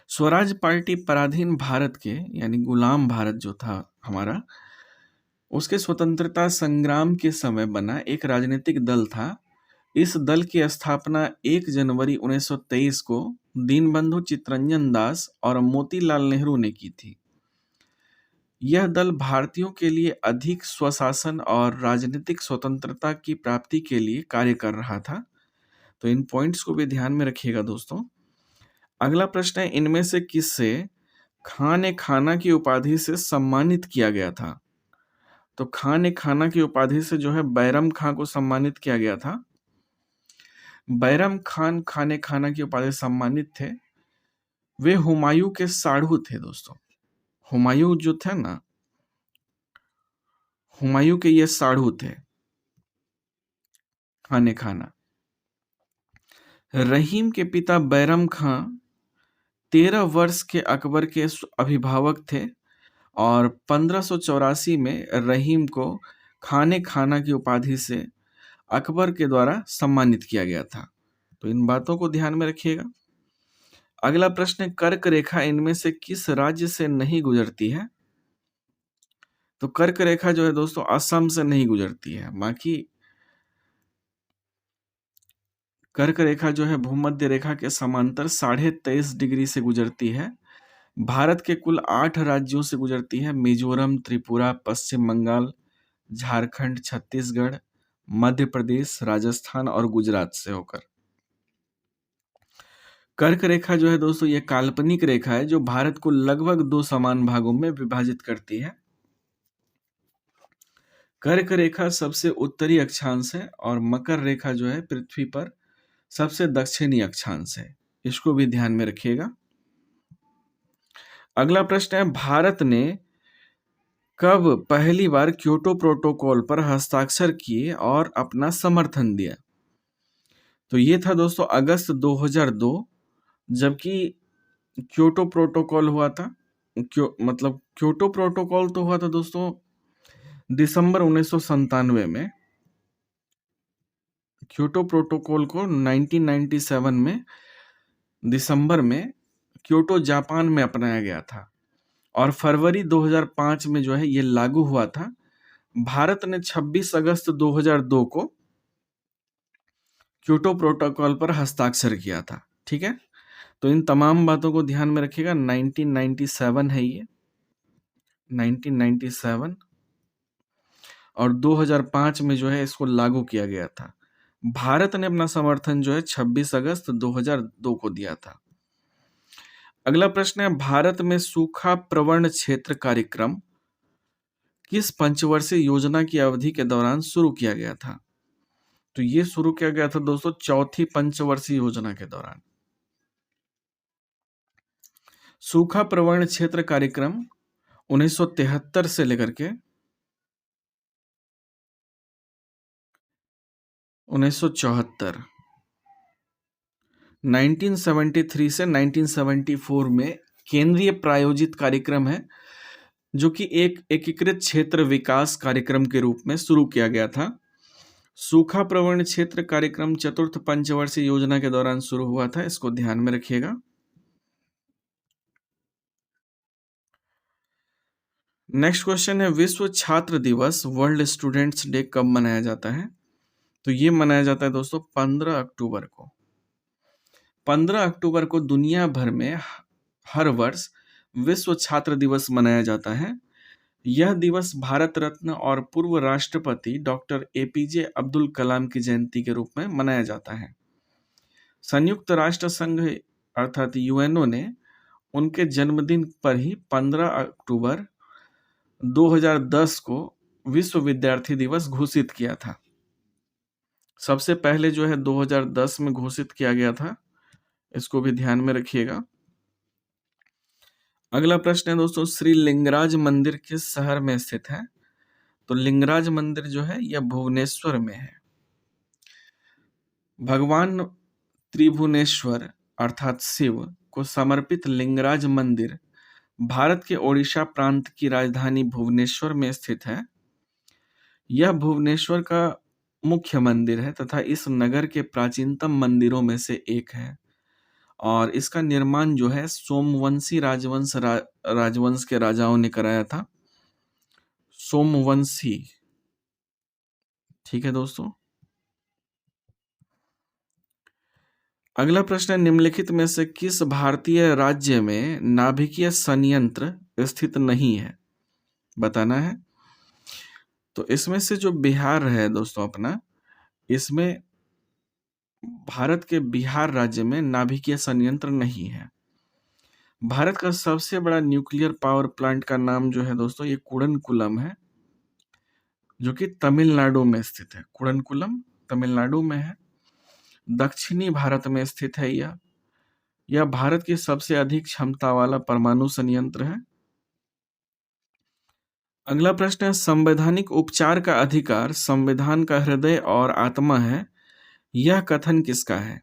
स्वराज पार्टी पराधीन भारत के, यानी गुलाम भारत जो था हमारा, उसके स्वतंत्रता संग्राम के समय बना एक राजनीतिक दल था। इस दल की स्थापना 1 जनवरी 1923 को दीनबंधु चितरंजन दास और मोतीलाल नेहरू ने की थी। यह दल भारतीयों के लिए अधिक स्वशासन और राजनीतिक स्वतंत्रता की प्राप्ति के लिए कार्य कर रहा था। तो इन पॉइंट्स को भी ध्यान में रखिएगा दोस्तों। अगला प्रश्न है, इनमें से किससे खान-ए-खाना की उपाधि से सम्मानित किया गया था? तो खान-ए-खाना की उपाधि से जो है बैरम खां को सम्मानित किया गया था। बैरम खान खान-ए-खाना की उपाधि से सम्मानित थे। वे हुमायूं के साढ़ू थे दोस्तों। हुमायूं जो थे ना, हुमायूं के ये साढ़ू थे खान-ए-खाना। रहीम के पिता बैरम खां 13 वर्ष के अकबर के अभिभावक थे और 1584 में रहीम को खान-ए-खाना की उपाधि से अकबर के द्वारा सम्मानित किया गया था। तो इन बातों को ध्यान में रखिएगा। अगला प्रश्न है, कर्क रेखा इनमें से किस राज्य से नहीं गुजरती है? तो कर्क रेखा जो है दोस्तों असम से नहीं गुजरती है। बाकी कर्क रेखा जो है भूमध्य रेखा के समांतर 23.5 डिग्री से गुजरती है। भारत के कुल 8 राज्यों से गुजरती है, मिजोरम, त्रिपुरा, पश्चिम बंगाल, झारखंड, छत्तीसगढ़, मध्य प्रदेश, राजस्थान और गुजरात से होकर। कर्क रेखा जो है दोस्तों ये काल्पनिक रेखा है जो भारत को लगभग 2 समान भागों में विभाजित करती है। कर्क रेखा सबसे उत्तरी अक्षांश है और मकर रेखा जो है पृथ्वी पर सबसे दक्षिणी अक्षांश है। इसको भी ध्यान में रखिएगा। अगला प्रश्न है, भारत ने कब पहली बार क्योटो प्रोटोकॉल पर हस्ताक्षर किए और अपना समर्थन दिया? तो ये था दोस्तों अगस्त 2002, जबकि क्योटो प्रोटोकॉल हुआ था। क्योटो प्रोटोकॉल तो हुआ था दोस्तों दिसंबर 1997 में। क्योटो प्रोटोकॉल को 1997 में दिसंबर में क्योटो जापान में अपनाया गया था और फरवरी 2005 में जो है ये लागू हुआ था। भारत ने 26 अगस्त 2002 को क्योटो प्रोटोकॉल पर हस्ताक्षर किया था। ठीक है। तो इन तमाम बातों को ध्यान में रखिएगा। 1997 है ये, 1997, और 2005 में जो है इसको लागू किया गया था। भारत ने अपना समर्थन जो है 26 अगस्त 2002 को दिया था। अगला प्रश्न है, भारत में सूखा प्रवण क्षेत्र कार्यक्रम किस पंचवर्षीय योजना की अवधि के दौरान शुरू किया गया था? तो ये शुरू किया गया था दोस्तों चौथी पंचवर्षीय योजना के दौरान। सूखा प्रवण क्षेत्र कार्यक्रम 1973 से लेकर के 1974, 1973 से 1974 में केंद्रीय प्रायोजित कार्यक्रम है, जो कि एक एकीकृत क्षेत्र विकास कार्यक्रम के रूप में शुरू किया गया था। सूखा प्रवण क्षेत्र कार्यक्रम चतुर्थ पंचवर्षीय योजना के दौरान शुरू हुआ था, इसको ध्यान में रखिएगा। नेक्स्ट क्वेश्चन है, विश्व छात्र दिवस वर्ल्ड स्टूडेंट्स डे कब मनाया जाता है? तो ये मनाया जाता है दोस्तों 15 अक्टूबर को। 15 अक्टूबर को दुनिया भर में हर वर्ष विश्व छात्र दिवस मनाया जाता है। यह दिवस भारत रत्न और पूर्व राष्ट्रपति डॉक्टर एपीजे अब्दुल कलाम की जयंती के रूप में मनाया जाता है। संयुक्त राष्ट्र संघ अर्थात यूएनओ ने उनके जन्मदिन पर ही 15 अक्टूबर 2010 को विश्व विद्यार्थी दिवस घोषित किया था। सबसे पहले जो है 2010 में घोषित किया गया था, इसको भी ध्यान में रखिएगा। अगला प्रश्न है दोस्तों, श्री लिंगराज मंदिर किस शहर में स्थित है? तो लिंगराज मंदिर जो है यह भुवनेश्वर में है। भगवान त्रिभुवनेश्वर अर्थात शिव को समर्पित लिंगराज मंदिर भारत के ओडिशा प्रांत की राजधानी भुवनेश्वर में स्थित है। यह भुवनेश्वर का मुख्य मंदिर है तथा इस नगर के प्राचीनतम मंदिरों में से एक है, और इसका निर्माण जो है सोमवंशी राजवंश के राजाओं ने कराया था। सोमवंशी, ठीक है दोस्तों। अगला प्रश्न है, निम्नलिखित में से किस भारतीय राज्य में नाभिकीय संयंत्र स्थित नहीं है? बताना है। तो इसमें से जो बिहार है दोस्तों अपना, इसमें भारत के बिहार राज्य में नाभिकीय संयंत्र नहीं है। भारत का सबसे बड़ा न्यूक्लियर पावर प्लांट का नाम जो है दोस्तों ये कुडनकुलम है, जो कि तमिलनाडु में स्थित है। कुडनकुलम तमिलनाडु में है, दक्षिणी भारत में स्थित है। यह भारत की सबसे अधिक क्षमता वाला परमाणु संयंत्र है। अगला प्रश्न है, संवैधानिक उपचार का अधिकार संविधान का हृदय और आत्मा है, यह कथन किसका है?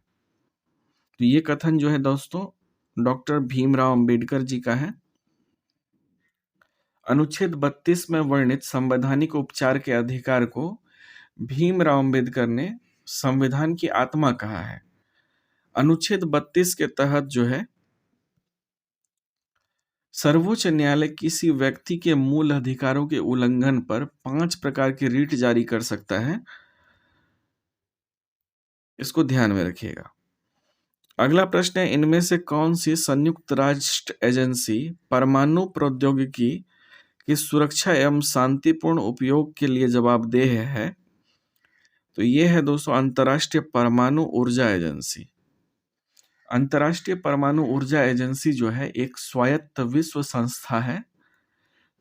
तो ये कथन जो है दोस्तों डॉक्टर भीमराव अंबेडकर जी का है। अनुच्छेद 32 में वर्णित संवैधानिक उपचार के अधिकार को भीमराव अंबेडकर ने संविधान की आत्मा कहा है। अनुच्छेद 32 के तहत जो है सर्वोच्च न्यायालय किसी व्यक्ति के मूल अधिकारों के उल्लंघन पर 5 प्रकार की रीट जारी कर सकता है, इसको ध्यान में रखिएगा। अगला प्रश्न है, इनमें से कौन सी संयुक्त राष्ट्र एजेंसी परमाणु प्रौद्योगिकी की सुरक्षा एवं शांतिपूर्ण उपयोग के लिए जवाबदेह है? तो ये है दोस्तों अंतर्राष्ट्रीय परमाणु ऊर्जा एजेंसी। अंतर्राष्ट्रीय परमाणु ऊर्जा एजेंसी जो है एक स्वायत्त विश्व संस्था है,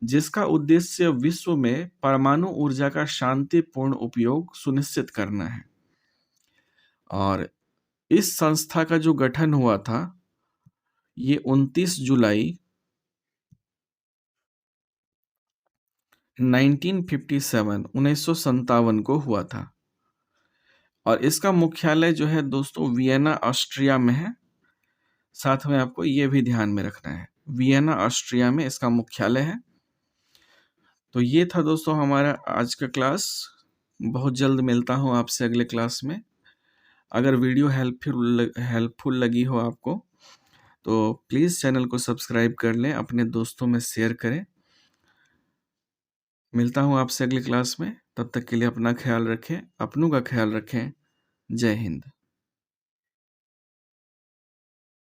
जिसका उद्देश्य विश्व में परमाणु ऊर्जा का शांतिपूर्ण उपयोग सुनिश्चित करना है। और इस संस्था का जो गठन हुआ था ये 29 जुलाई 1957 को हुआ था, और इसका मुख्यालय जो है दोस्तों वियना ऑस्ट्रिया में है। साथ में आपको ये भी ध्यान में रखना है, वियना ऑस्ट्रिया में इसका मुख्यालय है। तो ये था दोस्तों हमारा आज का क्लास। बहुत जल्द मिलता हूँ आपसे अगले क्लास में। अगर वीडियो हेल्पफुल लगी हो आपको तो प्लीज़ चैनल को सब्सक्राइब कर लें, अपने दोस्तों में शेयर करें। मिलता हूँ आपसे अगली क्लास में, तब तक के लिए अपना ख्याल रखें, अपनों का ख्याल रखें। जय हिंद।